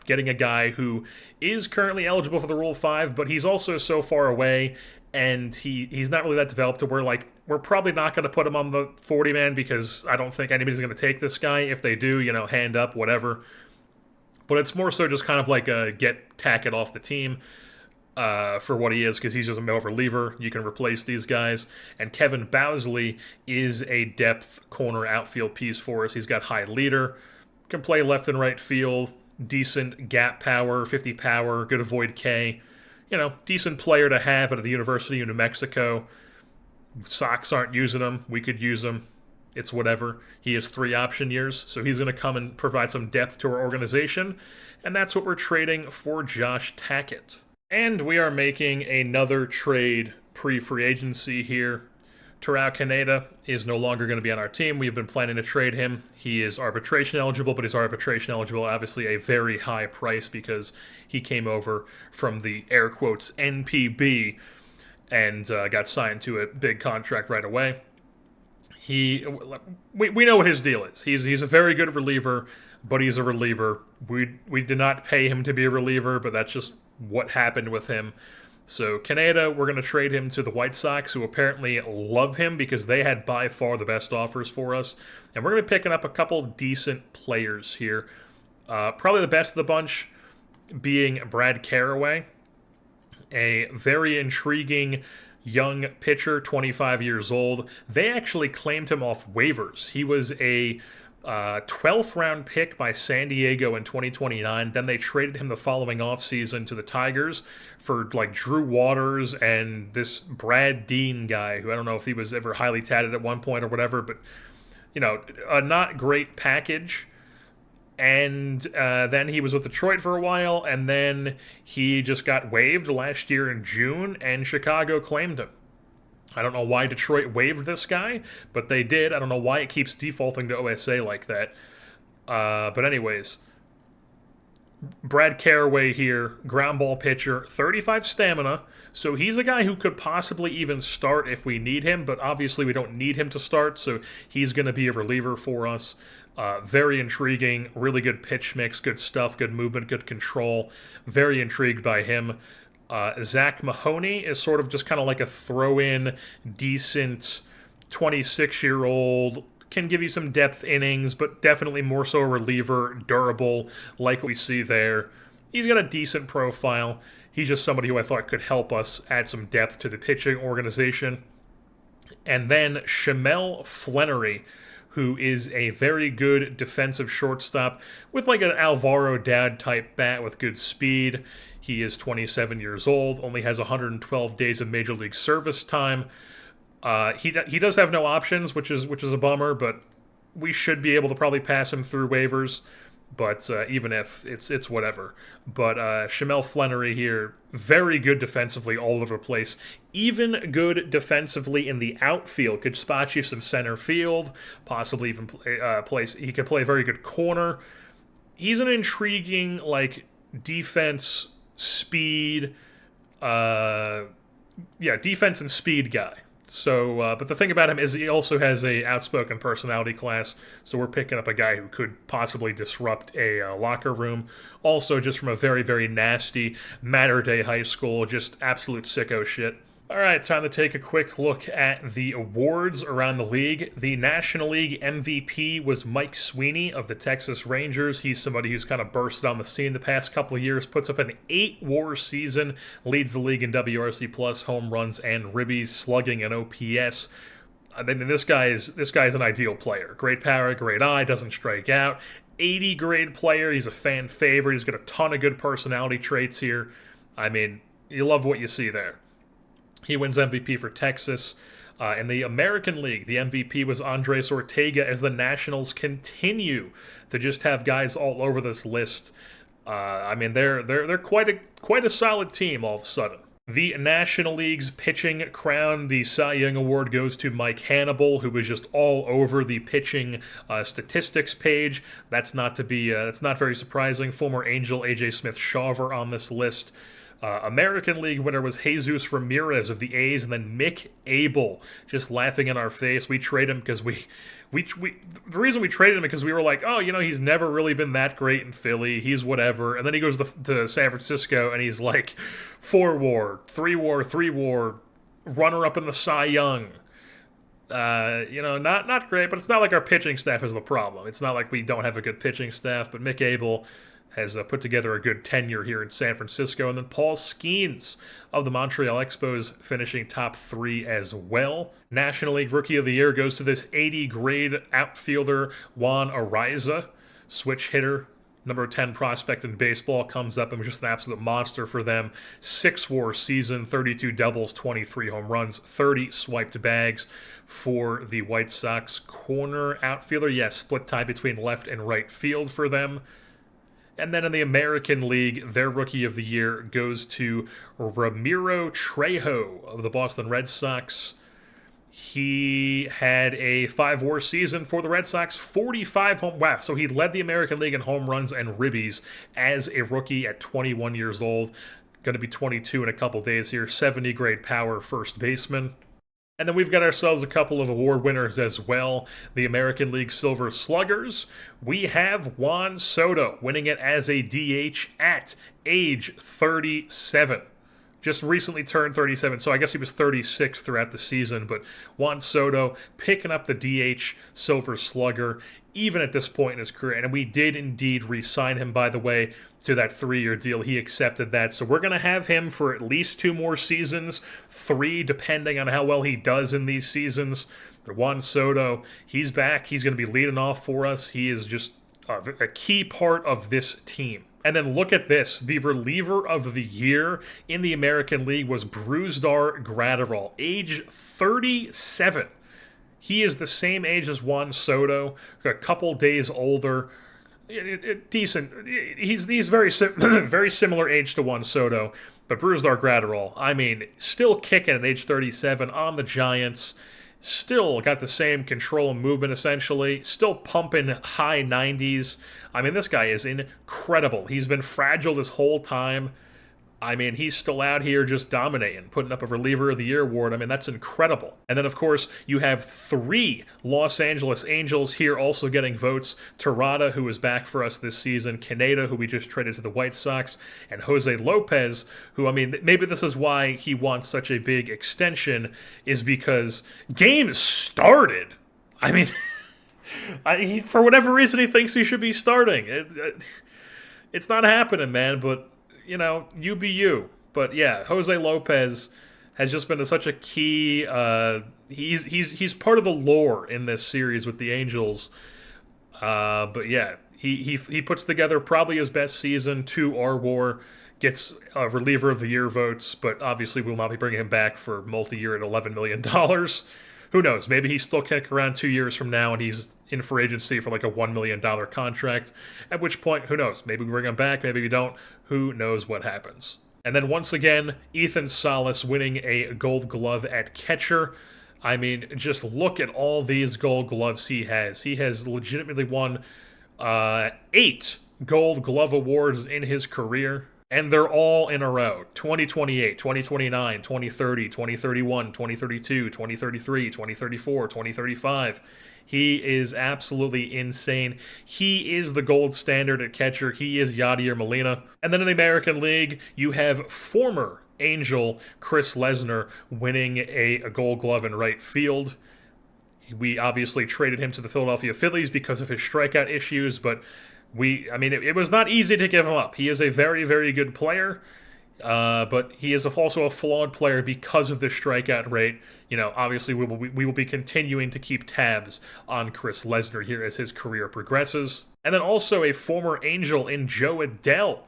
getting a guy who is currently eligible for the Rule 5, but he's also so far away, and he's not really that developed to where, we're probably not going to put him on the 40-man because I don't think anybody's going to take this guy. If they do, hand up, whatever. But it's more so just kind of like a get Tackett off the team for what he is, because he's just a middle reliever. You can replace these guys. And Kevin Bowsley is a depth corner outfield piece for us. He's got high leader, can play left and right field, decent gap power, 50 power, good avoid K. Decent player to have out of the University of New Mexico. Sox aren't using him. We could use him. It's whatever. He has 3 option years, so he's going to come and provide some depth to our organization, and that's what we're trading for Josh Tackett. And we are making another trade pre-free agency here. Terao Kaneda is no longer going to be on our team. We've been planning to trade him. He is arbitration eligible, but he's arbitration eligible obviously a very high price because he came over from the air quotes NPB and got signed to a big contract right away. We know what his deal is. He's a very good reliever, but he's a reliever. We did not pay him to be a reliever, but that's just what happened with him. So Kaneda, we're going to trade him to the White Sox, who apparently love him because they had by far the best offers for us. And we're going to be picking up a couple decent players here. Probably the best of the bunch being Brad Carraway, a very intriguing young pitcher, 25 years old. They actually claimed him off waivers. He was a 12th round pick by San Diego in 2029. Then they traded him the following offseason to the Tigers for Drew Waters and this Brad Dean guy, who I don't know if he was ever highly touted at one point or whatever, but a not great package. And then he was with Detroit for a while, and then he just got waived last year in June, and Chicago claimed him. I don't know why Detroit waived this guy, but they did. I don't know why it keeps defaulting to OSA like that. But anyways, Brad Carraway here, ground ball pitcher, 35 stamina. So he's a guy who could possibly even start if we need him, but obviously we don't need him to start, so he's going to be a reliever for us. Very intriguing, really good pitch mix, good stuff, good movement, good control. Very intrigued by him. Zach Mahoney is sort of just kind of like a throw-in, decent 26-year-old, can give you some depth innings, but definitely more so a reliever, durable, like we see there. He's got a decent profile. He's just somebody who I thought could help us add some depth to the pitching organization. And then Shamel Flannery, who is a very good defensive shortstop with an Alvaro Dowd type bat with good speed. He is 27 years old, only has 112 days of Major League service time. He does have no options, which is a bummer, but we should be able to probably pass him through waivers. But even if it's whatever. But Shamel Flannery here, very good defensively all over the place. Even good defensively in the outfield. Could spot you some center field, possibly even he could play very good corner. He's an intriguing defense speed. Defense and speed guy. So, but the thing about him is he also has a outspoken personality class. So we're picking up a guy who could possibly disrupt a locker room. Also, just from a very, very nasty Mater Dei high school, just absolute sicko shit. All right, time to take a quick look at the awards around the league. The National League MVP was Mike Sweeney of the Texas Rangers. He's somebody who's kind of bursted on the scene the past couple of years, puts up an 8-WAR season, leads the league in WRC plus, home runs and ribbies, slugging and OPS. I mean, this guy is an ideal player. Great power, great eye, doesn't strike out. 80 grade player. He's a fan favorite. He's got a ton of good personality traits here. I mean, you love what you see there. He wins MVP for Texas. In the American League, the MVP was Andres Ortega, as the Nationals continue to just have guys all over this list. I mean, they're quite a solid team all of a sudden. The National League's pitching crown, the Cy Young Award, goes to Mike Hannibal, who was just all over the pitching statistics page. That's not very surprising. Former Angel AJ Smith-Shawver on this list. American League winner was Jesus Ramirez of the A's, and then Mick Abel just laughing in our face. We trade him because the reason we traded him because we were like, oh, he's never really been that great in Philly. He's whatever. And then he goes to San Francisco, and he's like 4-WAR, 3-WAR, 3-WAR, runner-up in the Cy Young. Not great, but it's not like our pitching staff is the problem. It's not like we don't have a good pitching staff, but Mick Abel has put together a good tenure here in San Francisco. And then Paul Skeens of the Montreal Expos finishing top 3 as well. National League Rookie of the Year goes to this 80-grade outfielder, Juan Ariza, switch hitter, number 10 prospect in baseball, comes up and was just an absolute monster for them. 6-WAR season, 32 doubles, 23 home runs, 30 swiped bags for the White Sox. Corner outfielder, yes, split tie between left and right field for them. And then in the American League, their Rookie of the Year goes to Ramiro Trejo of the Boston Red Sox. He had a 5-WAR season for the Red Sox, 45 home... Wow, so he led the American League in home runs and ribbies as a rookie at 21 years old. Going to be 22 in a couple days here. 70-grade power first baseman. And then we've got ourselves a couple of award winners as well. The American League Silver Sluggers. We have Juan Soto winning it as a DH at age 37. Just recently turned 37, so I guess he was 36 throughout the season. But Juan Soto picking up the DH Silver Slugger, even at this point in his career. And we did indeed re-sign him, by the way, to that 3-year deal. He accepted that. So we're going to have him for at least 2 more seasons, 3 depending on how well he does in these seasons. But Juan Soto, he's back. He's going to be leading off for us. He is just a key part of this team. And then look at this. The reliever of the year in the American League was Brusdar Graterol, age 37. He is the same age as Juan Soto, a couple days older. Decent. He's very very similar age to Juan Soto, but Brusdar Graterol, I mean, still kicking at age 37 on the Giants. Still got the same control and movement, essentially. Still pumping high 90s. I mean, this guy is incredible. He's been fragile this whole time. I mean, he's still out here just dominating, putting up a Reliever of the Year award. I mean, that's incredible. And then, of course, you have 3 Los Angeles Angels here also getting votes. Terada, who is back for us this season. Kaneda, who we just traded to the White Sox. And Jose Lopez, who, I mean, maybe this is why he wants such a big extension, is because games started. I mean, for whatever reason, he thinks he should be starting. It's not happening, man, but... you be you. But yeah, Jose Lopez has just been such a key. He's part of the lore in this series with the Angels. But yeah, he puts together probably his best season. 2 R-WAR, gets Reliever of the Year votes, but obviously we'll not be bringing him back for multi-year at $11 million. Who knows? Maybe he's still kicking around 2 years from now and he's in for agency for like a $1 million contract, at which point, who knows? Maybe we bring him back, maybe we don't. Who knows what happens? And then once again, Ethan Salas winning a Gold Glove at catcher. I mean, just look at all these Gold Gloves he has. He has legitimately won 8 Gold Glove awards in his career. And they're all in a row: 2028, 2029, 2030, 2031, 2032, 2033, 2034, 2035. He is absolutely insane. He is the gold standard at catcher. He is Yadier Molina. And then in the American League, you have former Angel Chris Lesnar winning a Gold Glove in right field. We obviously traded him to the Philadelphia Phillies because of his strikeout issues, but it was not easy to give him up. He is a very, very good player, but he is also a flawed player because of the strikeout rate. Obviously we will be continuing to keep tabs on Chris Lesnar here as his career progresses. And then also a former Angel in Joe Adell,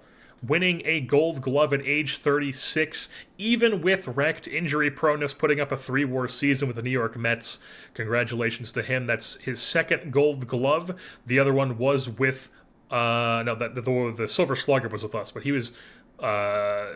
winning a Gold Glove at age 36, even with wrecked injury proneness, putting up a 3-WAR season with the New York Mets. Congratulations to him. That's his second Gold Glove. The other one was with the Silver Slugger was with us, but he was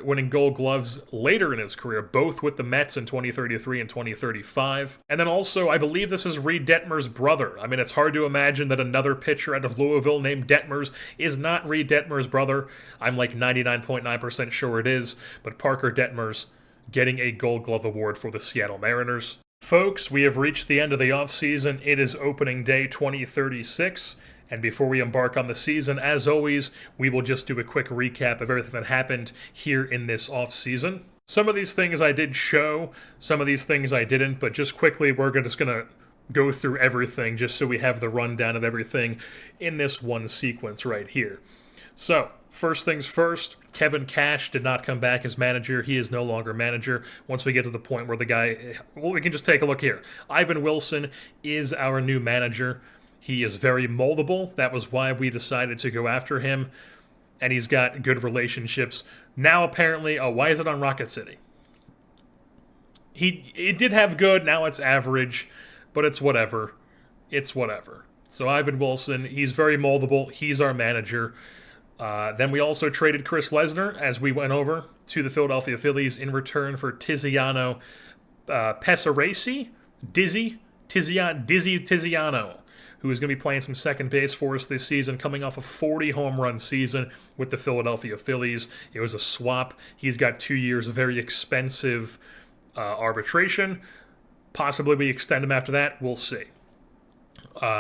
winning Gold Gloves later in his career, both with the Mets in 2033 and 2035. And then also, I believe this is Reed Detmer's brother. It's hard to imagine that another pitcher out of Louisville named Detmers is not Reed Detmer's brother. I'm like 99.9% sure it is, but Parker Detmers getting a Gold Glove award for the Seattle Mariners. Folks, we have reached the end of the offseason. It is opening day 2036. And before we embark on the season, as always, we will just do a quick recap of everything that happened here in this offseason. Some of these things I did show, some of these things I didn't, but just quickly, we're just going to go through everything just so we have the rundown of everything in this one sequence right here. So, first things first, Kevin Cash did not come back as manager. He is no longer manager. Once we get to the point where we can just take a look here. Ivan Wilson is our new manager. He is very moldable. That was why we decided to go after him. And he's got good relationships. Now, apparently, why is it on Rocket City? It did have good, now it's average, but it's whatever. It's whatever. So Ivan Wilson, he's very moldable. He's our manager. Then we also traded Chris Lesnar, as we went over, to the Philadelphia Phillies in return for Tiziano Pesaresi? Dizzy Tiziano, who is going to be playing some second base for us this season, coming off a 40 home run season with the Philadelphia Phillies. It was a swap. He's got 2 years of very expensive arbitration. Possibly we extend him after that. We'll see.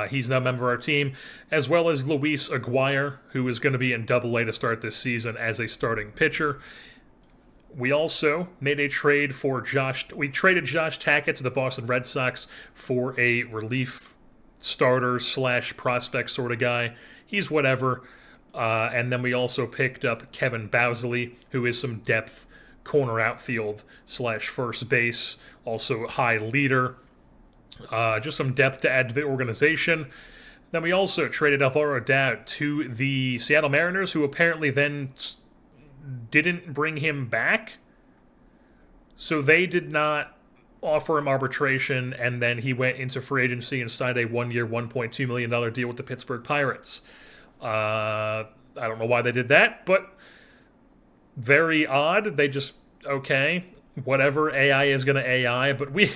He's now a member of our team, as well as Luis Aguirre, who is going to be in Double-A to start this season as a starting pitcher. We also made a trade for We traded Josh Tackett to the Boston Red Sox for a relief starter / prospect sort of guy. He's whatever. And then we also picked up Kevin Bousley, who is some depth corner outfield / first base, also high leader. Just some depth to add to the organization. Then we also traded Alvaro Dowd to the Seattle Mariners, who apparently then didn't bring him back. So they did not offer him arbitration, and then he went into free agency and signed a 1-year, $1.2 million deal with the Pittsburgh Pirates. I don't know why they did that, but very odd. They just, okay, whatever, AI is going to AI, but we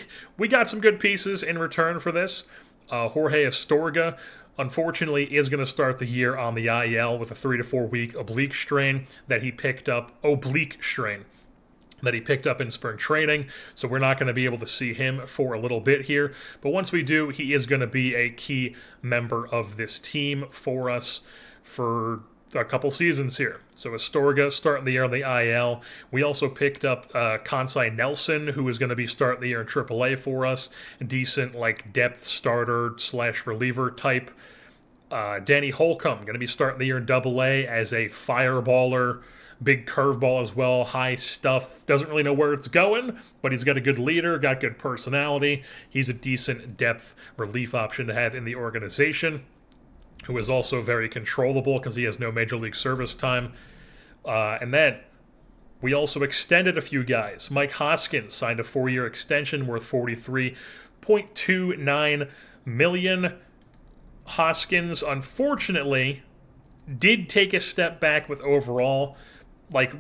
got some good pieces in return for this. Jorge Astorga, unfortunately, is going to start the year on the IL with a 3 to 4 week oblique strain that he picked up in spring training, so we're not going to be able to see him for a little bit here. But once we do, he is going to be a key member of this team for us for a couple seasons here. So Astorga starting the year on the IL. We also picked up Kansai Nelson, who is going to be starting the year in AAA for us. Decent, depth starter / reliever type. Danny Holcomb, going to be starting the year in AA as a fireballer. Big curveball as well, high stuff. Doesn't really know where it's going, but he's got a good leader, got good personality. He's a decent depth relief option to have in the organization, who is also very controllable because he has no major league service time. And then we also extended a few guys. Mike Hoskins signed a 4-year extension worth $43.29 million. Hoskins, unfortunately, did take a step back with overall,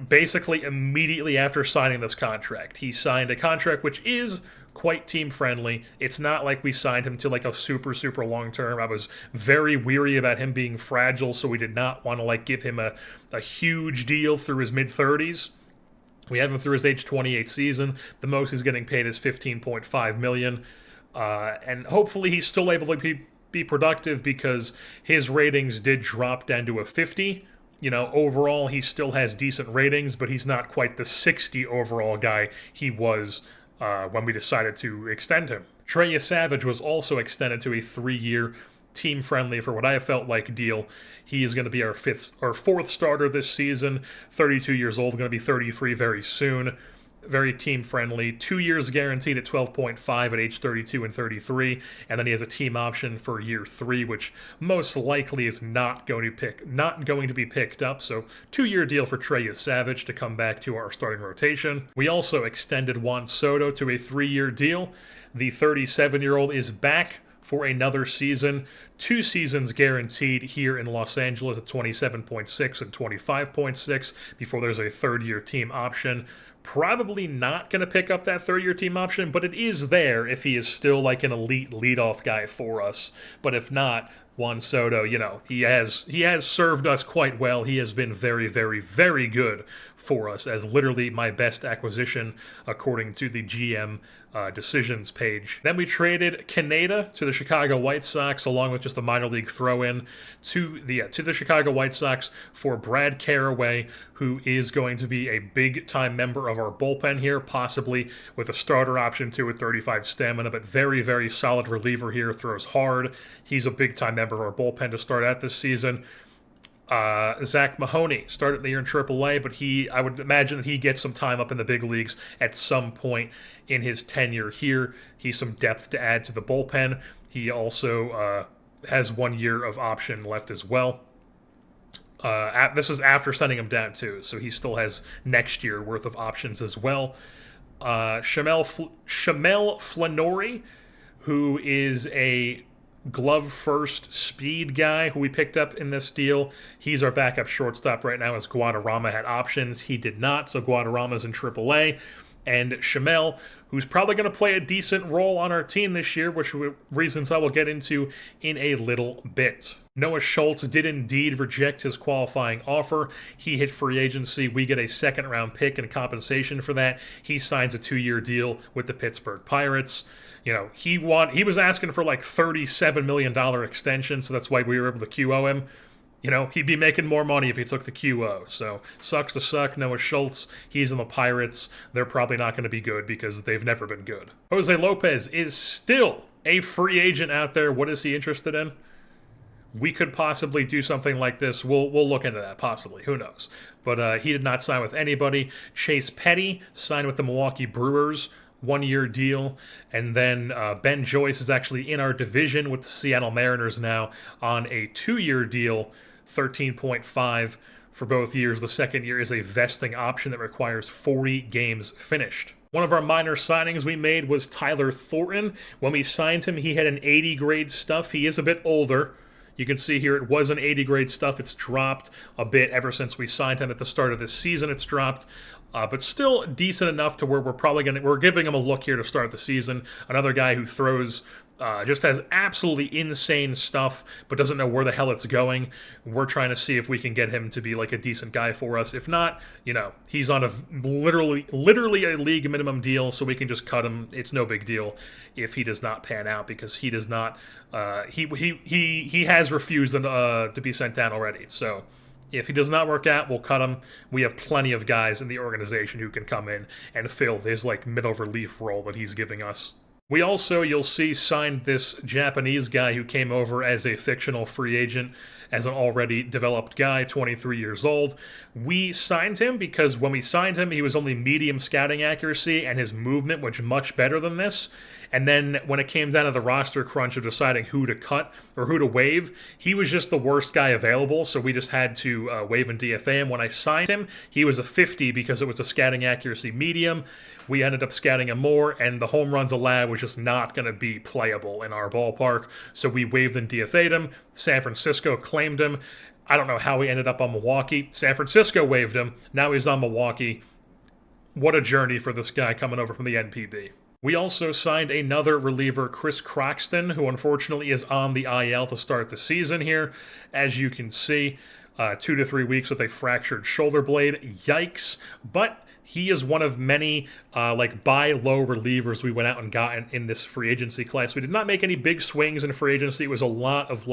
basically immediately after signing this contract. He signed a contract which is quite team friendly. It's not like we signed him to like a super, super long term. I was very weary about him being fragile, so we did not want to like give him a huge deal through his mid 30s. We have him through his age 28 season. The most he's getting paid is $15.5 million. And hopefully he's still able to be productive because his ratings did drop down to a 50. You know, overall, he still has decent ratings, but he's not quite the 60 overall guy he was when we decided to extend him. Trey Savage was also extended to a 3-year team-friendly, for what I felt like, deal. He is going to be our fourth starter this season, 32 years old, going to be 33 very soon. Very team-friendly. 2 years guaranteed at 12.5 at age 32 and 33, and then he has a team option for year 3, which most likely is not going to be picked up. So 2-year deal for Trey Savage to come back to our starting rotation. We also extended Juan Soto to a 3-year deal. The 37-year-old is back for another season. 2 seasons guaranteed here in Los Angeles at 27.6 and 25.6 before there's a 3rd-year team option. Probably not going to pick up that 3rd-year team option, but it is there if he is still like an elite leadoff guy for us. But if not, Juan Soto, you know, he has served us quite well. He has been very, very, very good for us, as literally my best acquisition according to the GM decisions page. Then we traded Kaneda to the Chicago White Sox, along with just a minor league throw-in to the Chicago White Sox for Brad Carraway, who is going to be a big-time member of our bullpen here, possibly with a starter option too with 35 stamina, but very, very solid reliever here, throws hard. He's a big-time member of our bullpen to start out this season. Zach Mahoney started the year in AAA, but I would imagine that he gets some time up in the big leagues at some point in his tenure here. He's some depth to add to the bullpen. He also has 1 year of option left as well. This is after sending him down too, so he still has next year worth of options as well. Shamel Flannery, who is a glove-first speed guy who we picked up in this deal. He's our backup shortstop right now, as Guadarrama had options. He did not, so Guadarrama's in AAA. And Shamel, who's probably going to play a decent role on our team this year, which reasons I will get into in a little bit. Noah Schultz did indeed reject his qualifying offer. He hit free agency. We get a 2nd-round pick in compensation for that. He signs a 2-year deal with the Pittsburgh Pirates. You know, he was asking for like $37 million extension, so that's why we were able to QO him. You know, he'd be making more money if he took the QO. So, sucks to suck. Noah Schultz, he's in the Pirates. They're probably not going to be good because they've never been good. Jose Lopez is still a free agent out there. What is he interested in? We could possibly do something like this. We'll look into that, possibly. Who knows? But he did not sign with anybody. Chase Petty signed with the Milwaukee Brewers. 1-year deal, and then Ben Joyce is actually in our division with the Seattle Mariners now on a 2-year deal, 13.5 for both years. The 2nd year is a vesting option that requires 40 games finished. One of our minor signings we made was Tyler Thornton. When we signed him, he had an 80 grade stuff. He is a bit older. You can see here it was an 80 grade stuff. It's dropped a bit ever since we signed him at the start of this season. It's dropped. But still decent enough to where we're giving him a look here to start the season. Another guy who throws, just has absolutely insane stuff, but doesn't know where the hell it's going. We're trying to see if we can get him to be like a decent guy for us. If not, you know, he's on a literally a league minimum deal, so we can just cut him. It's no big deal if he does not pan out, because he does not. He has refused to be sent down already. So if he does not work out, we'll cut him. We have plenty of guys in the organization who can come in and fill his like middle relief role that he's giving us. We also, you'll see, signed this Japanese guy who came over as a fictional free agent, as an already developed guy, 23 years old. We signed him because when we signed him, he was only medium scouting accuracy, and his movement was much better than this. And then when it came down to the roster crunch of deciding who to cut or who to waive, he was just the worst guy available, so we just had to waive and DFA him. When I signed him, he was a 50 because it was a scouting accuracy medium. We ended up scouting him more, and the home runs allowed was just not going to be playable in our ballpark, so we waived and DFA'd him. San Francisco claimed him. I don't know how he ended up on Milwaukee. San Francisco waived him. Now he's on Milwaukee. What a journey for this guy coming over from the NPB. We also signed another reliever, Chris Croxton, who unfortunately is on the IL to start the season here. As you can see, 2 to 3 weeks with a fractured shoulder blade. Yikes. But he is one of many buy low relievers we went out and got in this free agency class. We did not make any big swings in free agency. It was a lot of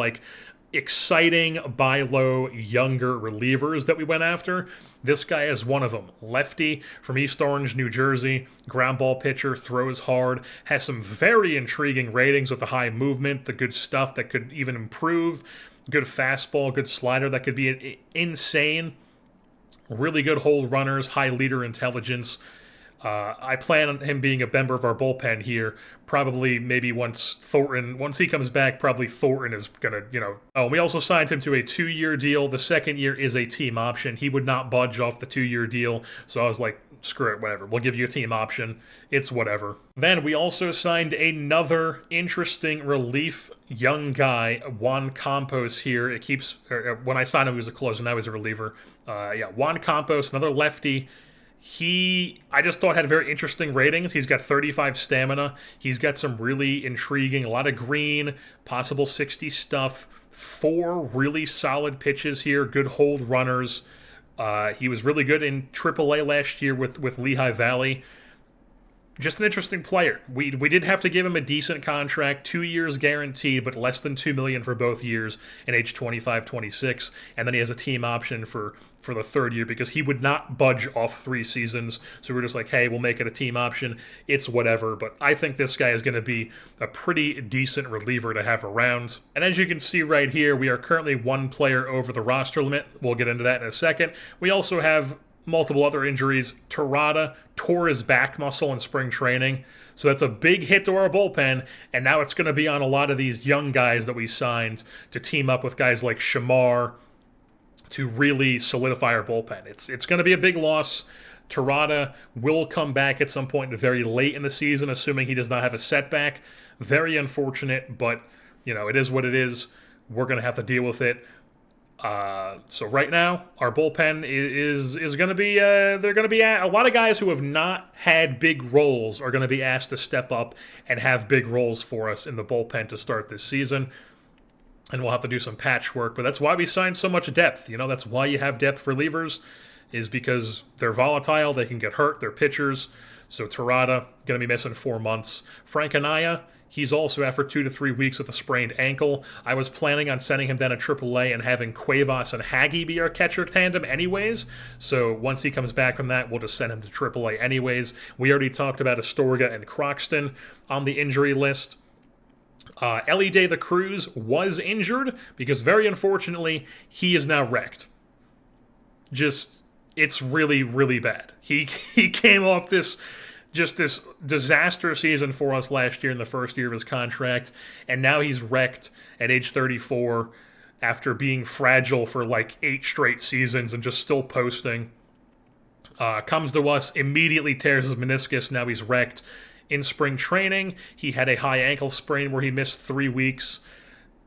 exciting buy low younger relievers that we went after. This guy is one of them. Lefty from East Orange, New Jersey, ground ball pitcher, throws hard, has some very intriguing ratings with the high movement, the good stuff that could even improve, good fastball, good slider that could be insane. Really good hold runners, high leader intelligence. I plan on him being a member of our bullpen here. Probably, maybe once he comes back, probably Thornton is gonna, Oh, we also signed him to a 2-year deal. The second year is a team option. He would not budge off the 2-year deal, so I was like, screw it, whatever. We'll give you a team option. It's whatever. Then we also signed another interesting relief young guy, Juan Campos here. When I signed him, he was a closer, now he's a reliever. Juan Campos, another lefty. I just thought had very interesting ratings. He's got 35 stamina. He's got some really intriguing, a lot of green, possible 60 stuff. 4 really solid pitches here, good hold runners. He was really good in AAA last year with Lehigh Valley. Just an interesting player. We did have to give him a decent contract, 2 years guaranteed, but less than $2 million for both years, in age 25, 26, and then he has a team option for the third year because he would not budge off 3 seasons. So we're just like, hey, we'll make it a team option. It's whatever, but I think this guy is going to be a pretty decent reliever to have around. And as you can see right here, we are currently 1 player over the roster limit. We'll get into that in a second. We also have multiple other injuries. Terada tore his back muscle in spring training, so that's a big hit to our bullpen, and now it's going to be on a lot of these young guys that we signed to team up with guys like Shamar to really solidify our bullpen. It's going to be a big loss. Terada will come back at some point very late in the season, assuming he does not have a setback. Very unfortunate, but it is what it is. We're going to have to deal with it. So right now, our bullpen is going to be, they're going to be, a lot of guys who have not had big roles are going to be asked to step up and have big roles for us in the bullpen to start this season. And we'll have to do some patchwork, but that's why we signed so much depth. That's why you have depth relievers, is because they're volatile, they can get hurt, they're pitchers. So Terada, going to be missing 4 months. Frank Anaya, he's also out for 2 to 3 weeks with a sprained ankle. I was planning on sending him down to AAA and having Cuevas and Haggy be our catcher tandem anyways. So once he comes back from that, we'll just send him to AAA anyways. We already talked about Astorga and Croxton on the injury list. Ellie De La Cruz was injured because, very unfortunately, he is now wrecked. It's really, really bad. He came off this disaster season for us last year in the first year of his contract, and now he's wrecked at age 34 after being fragile for 8 straight seasons and just still posting. Comes to us, immediately tears his meniscus, now he's wrecked. In spring training, he had a high ankle sprain where he missed 3 weeks.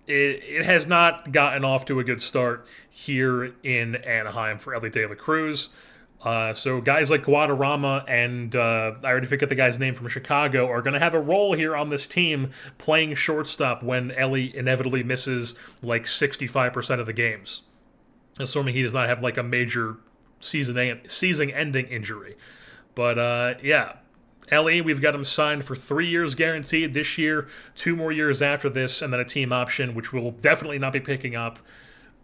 It has not gotten off to a good start here in Anaheim for Ellie De La Cruz. So guys like Guadarrama and I already forget the guy's name from Chicago are going to have a role here on this team playing shortstop when Ellie inevitably misses 65% of the games, assuming he does not have a major season-ending injury. But Ellie, we've got him signed for 3 years guaranteed this year, 2 more years after this, and then a team option, which we'll definitely not be picking up.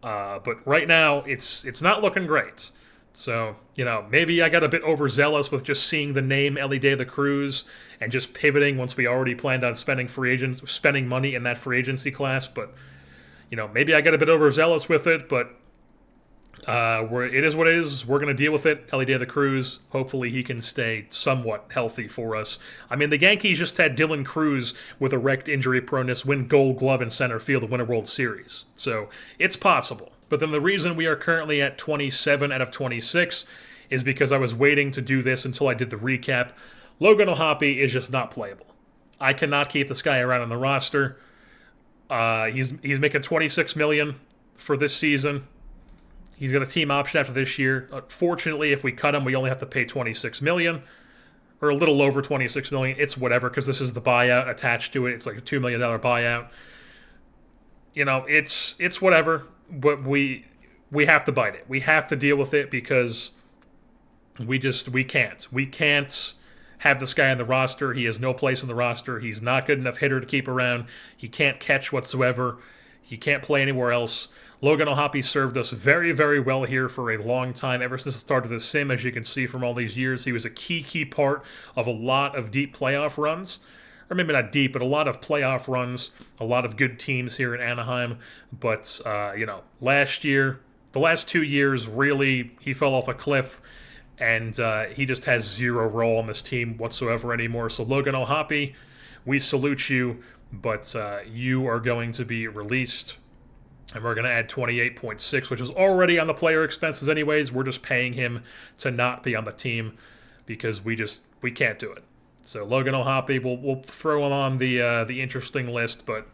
But right now, it's not looking great. So, maybe I got a bit overzealous with just seeing the name Ellie De La Cruz and just pivoting once we already planned on spending money in that free agency class. But, maybe I got a bit overzealous with it, but it is what it is. We're going to deal with it. Ellie De La Cruz, hopefully he can stay somewhat healthy for us. I mean, the Yankees just had Dylan Cruz with erect injury proneness win Gold Glove in center field to win a World Series. So it's possible. But then the reason we are currently at 27 out of 26 is because I was waiting to do this until I did the recap. Logan O'Hoppe is just not playable. I cannot keep this guy around on the roster. He's making $26 million for this season. He's got a team option after this year. Fortunately, if we cut him, we only have to pay $26 million. or a little over $26 million. It's whatever, because this is the buyout attached to it. It's like a $2 million buyout. It's whatever, but we have to bite it. We have to deal with it, because we can't. We can't have this guy on the roster. He has no place in the roster. He's not good enough hitter to keep around. He can't catch whatsoever. He can't play anywhere else. Logan O'Hoppe served us very, very well here for a long time, ever since the start of the sim. As you can see from all these years, he was a key part of a lot of deep playoff runs. Or maybe not deep, but a lot of playoff runs, a lot of good teams here in Anaheim. But, last year, the last 2 years, really, he fell off a cliff, and he just has zero role on this team whatsoever anymore. So Logan O'Hoppe, we salute you, but you are going to be released. And we're going to add 28.6, which is already on the player expenses anyways. We're just paying him to not be on the team, because we can't do it. So Logan O'Hoppe, we'll throw him on the interesting list, but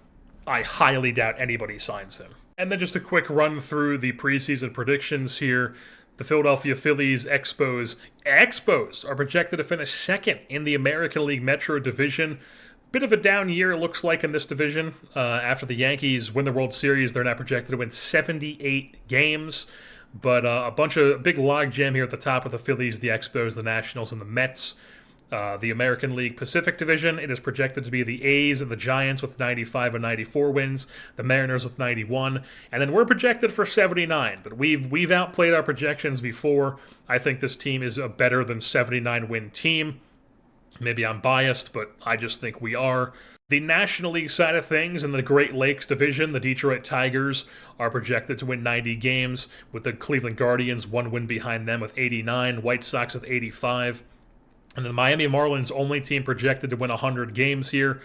I highly doubt anybody signs him. And then just a quick run through the preseason predictions here. The Philadelphia Phillies Expos are projected to finish second in the American League Metro Division. Bit of a down year, it looks like, in this division. After the Yankees win the World Series, they're now projected to win 78 games. But a big logjam here at the top with the Phillies, the Expos, the Nationals, and the Mets. The American League Pacific Division, it is projected to be the A's and the Giants with 95 and 94 wins, the Mariners with 91, and then we're projected for 79. But we've outplayed our projections before. I think this team is a better than 79-win team. Maybe I'm biased, but I just think we are. The National League side of things, in the Great Lakes Division, the Detroit Tigers are projected to win 90 games, with the Cleveland Guardians 1 win behind them with 89, White Sox with 85. And the Miami Marlins, only team projected to win 100 games here.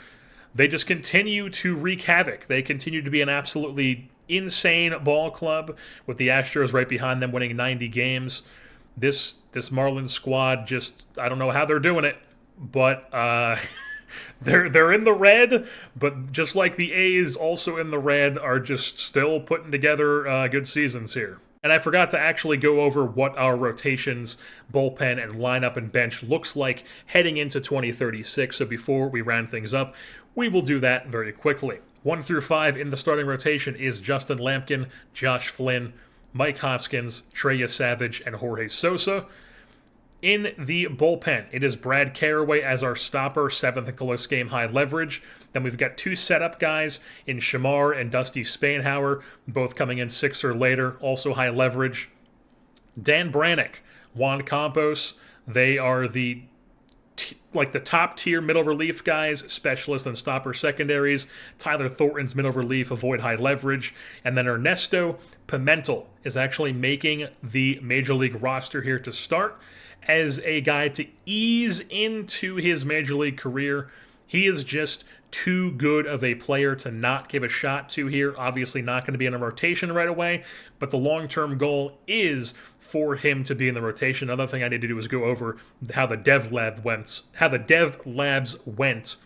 They just continue to wreak havoc. They continue to be an absolutely insane ball club, with the Astros right behind them winning 90 games. This Marlins squad, just, I don't know how they're doing it, but they're in the red, but just like the A's, also in the red, are just still putting together good seasons here. And I forgot to actually go over what our rotations, bullpen, and lineup and bench looks like heading into 2036. So before we round things up, we will do that very quickly. 1 through 5 in the starting rotation is Justin Lampkin, Josh Flynn, Mike Hoskins, Treya Savage, and Jorge Sosa. In the bullpen, it is Brad Carraway as our stopper, 7th in close game high leverage. Then we've got 2 setup guys in Shamar and Dusty Spainhauer, both coming in 6 or later, also high leverage. Dan Brannick, Juan Campos, they are the top tier middle relief guys, specialists and stopper secondaries. Tyler Thornton's middle relief, avoid high leverage. And then Ernesto Pimentel is actually making the Major League roster here to start as a guy to ease into his Major League career. He is just too good of a player to not give a shot to here. Obviously not going to be in a rotation right away, but the long-term goal is for him to be in the rotation. Another thing I need to do is go over how the dev labs went.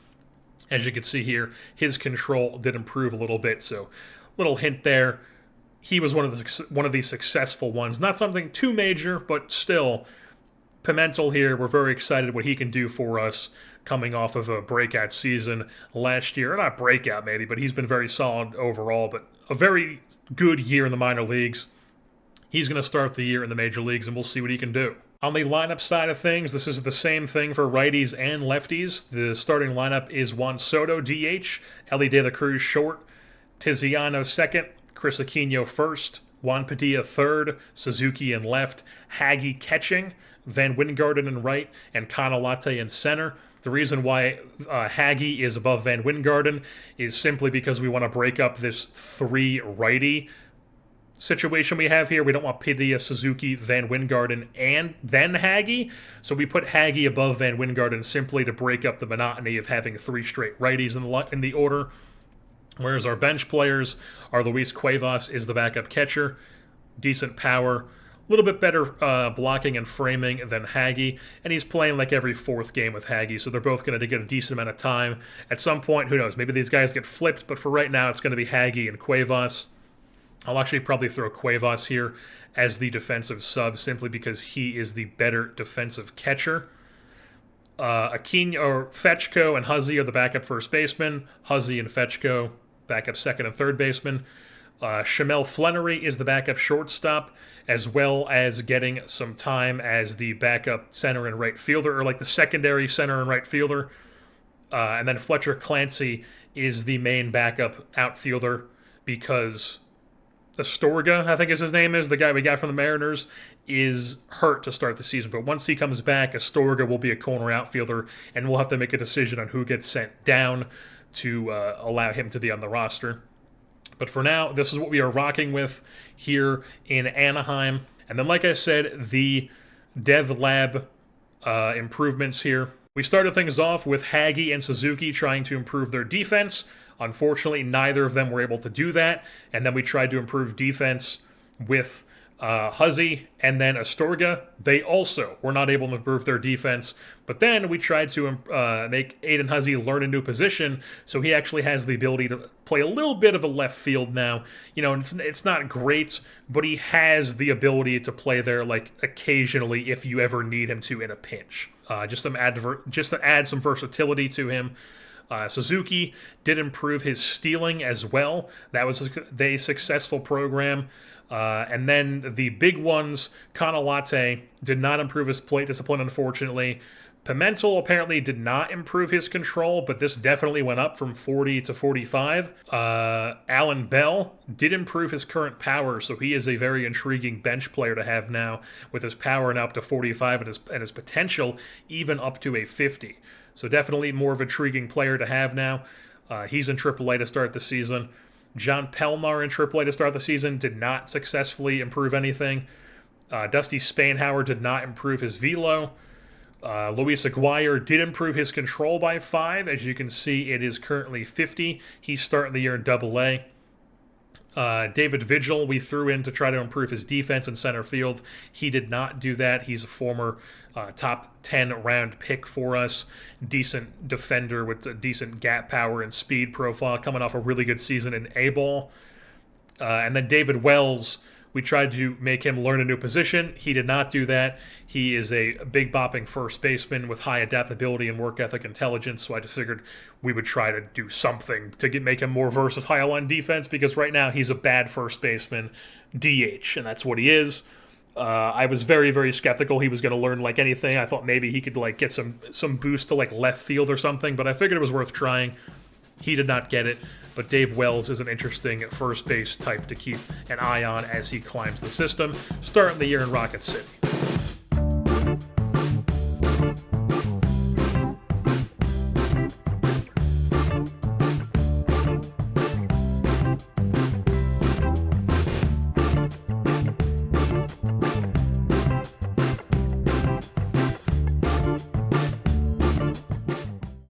As you can see here, his control did improve a little bit, so little hint there. He was one of the successful ones. Not something too major, but still, Pimentel here, we're very excited what he can do for us coming off of a breakout season last year. Or not breakout maybe, but he's been very solid overall, but a very good year in the minor leagues. He's going to start the year in the major leagues, and we'll see what he can do. On the lineup side of things, this is the same thing for righties and lefties. The starting lineup is Juan Soto, DH, Ellie De La Cruz short, Tiziano second, Chris Aquino first, Juan Padilla third, Suzuki in left, Haggy catching, Van Wingarden in right, and Canalate in center. The reason why Haggy is above Van Wingarden is simply because we want to break up this 3 righty situation we have here. We don't want Padilla, Suzuki, Van Wingarden, and then Haggy. So we put Haggy above Van Wingarden simply to break up the monotony of having 3 straight righties in the order. Whereas our bench players are Luis Cuevas is the backup catcher, decent power, a little bit better blocking and framing than Haggy, and he's playing like every 4th game with Haggy, so they're both going to get a decent amount of time. At some point, who knows, maybe these guys get flipped, but for right now, it's going to be Haggy and Cuevas. I'll actually probably throw Cuevas here as the defensive sub, simply because he is the better defensive catcher. Fetchko and Huzzy are the backup first baseman. Huzzy and Fetchko, backup second and third baseman. Shamel Flannery is the backup shortstop, as well as getting some time as the backup center and right fielder, or like the secondary center and right fielder. And then Fletcher Clancy is the main backup outfielder because Astorga, I think is his name, is the guy we got from the Mariners, is hurt to start the season. But once he comes back, Astorga will be a corner outfielder, and we'll have to make a decision on who gets sent down to allow him to be on the roster. But for now, this is what we are rocking with here in Anaheim. And then, like I said, the Dev Lab improvements here. We started things off with Haggy and Suzuki trying to improve their defense. Unfortunately, neither of them were able to do that. And then we tried to improve defense with Huzzy and then Astorga. They also were not able to improve their defense. But then we tried to make Aiden Huzzy learn a new position, so he actually has the ability to play a little bit of a left field now. You know, it's not great, but he has the ability to play there like occasionally if you ever need him to in a pinch. Just to add some versatility to him. Suzuki did improve his stealing as well. That was a successful program. And then the big ones, Kanalate did not improve his plate discipline, unfortunately. Pimentel apparently did not improve his control, but this definitely went up from 40 to 45. Alan Bell did improve his current power, so he is a very intriguing bench player to have now, with his power now up to 45 and his potential even up to a 50. So definitely more of an intriguing player to have now. He's in AAA to start the season. John Pelmar in AAA to start the season did not successfully improve anything. Dusty Spainhauer did not improve his velo. Luis Aguirre did improve his control by 5. As you can see, it is currently 50. He's starting the year in AA. David Vigil we threw in to try to improve his defense in center field. He did not do that. He's a former top 10 round pick for us. Decent defender with a decent gap power and speed profile, coming off a really good season in A-ball. And then David Wells, we tried to make him learn a new position. He did not do that. He is a big bopping first baseman with high adaptability and work ethic intelligence, so I just figured we would try to do something to make him more versatile on defense, because right now he's a bad first baseman, DH, and that's what he is. I was very, very skeptical he was going to learn like anything. I thought maybe he could like get some boost to like left field or something, but I figured it was worth trying. He did not get it, but Dave Wells is an interesting first base type to keep an eye on as he climbs the system, starting the year in Rocket City.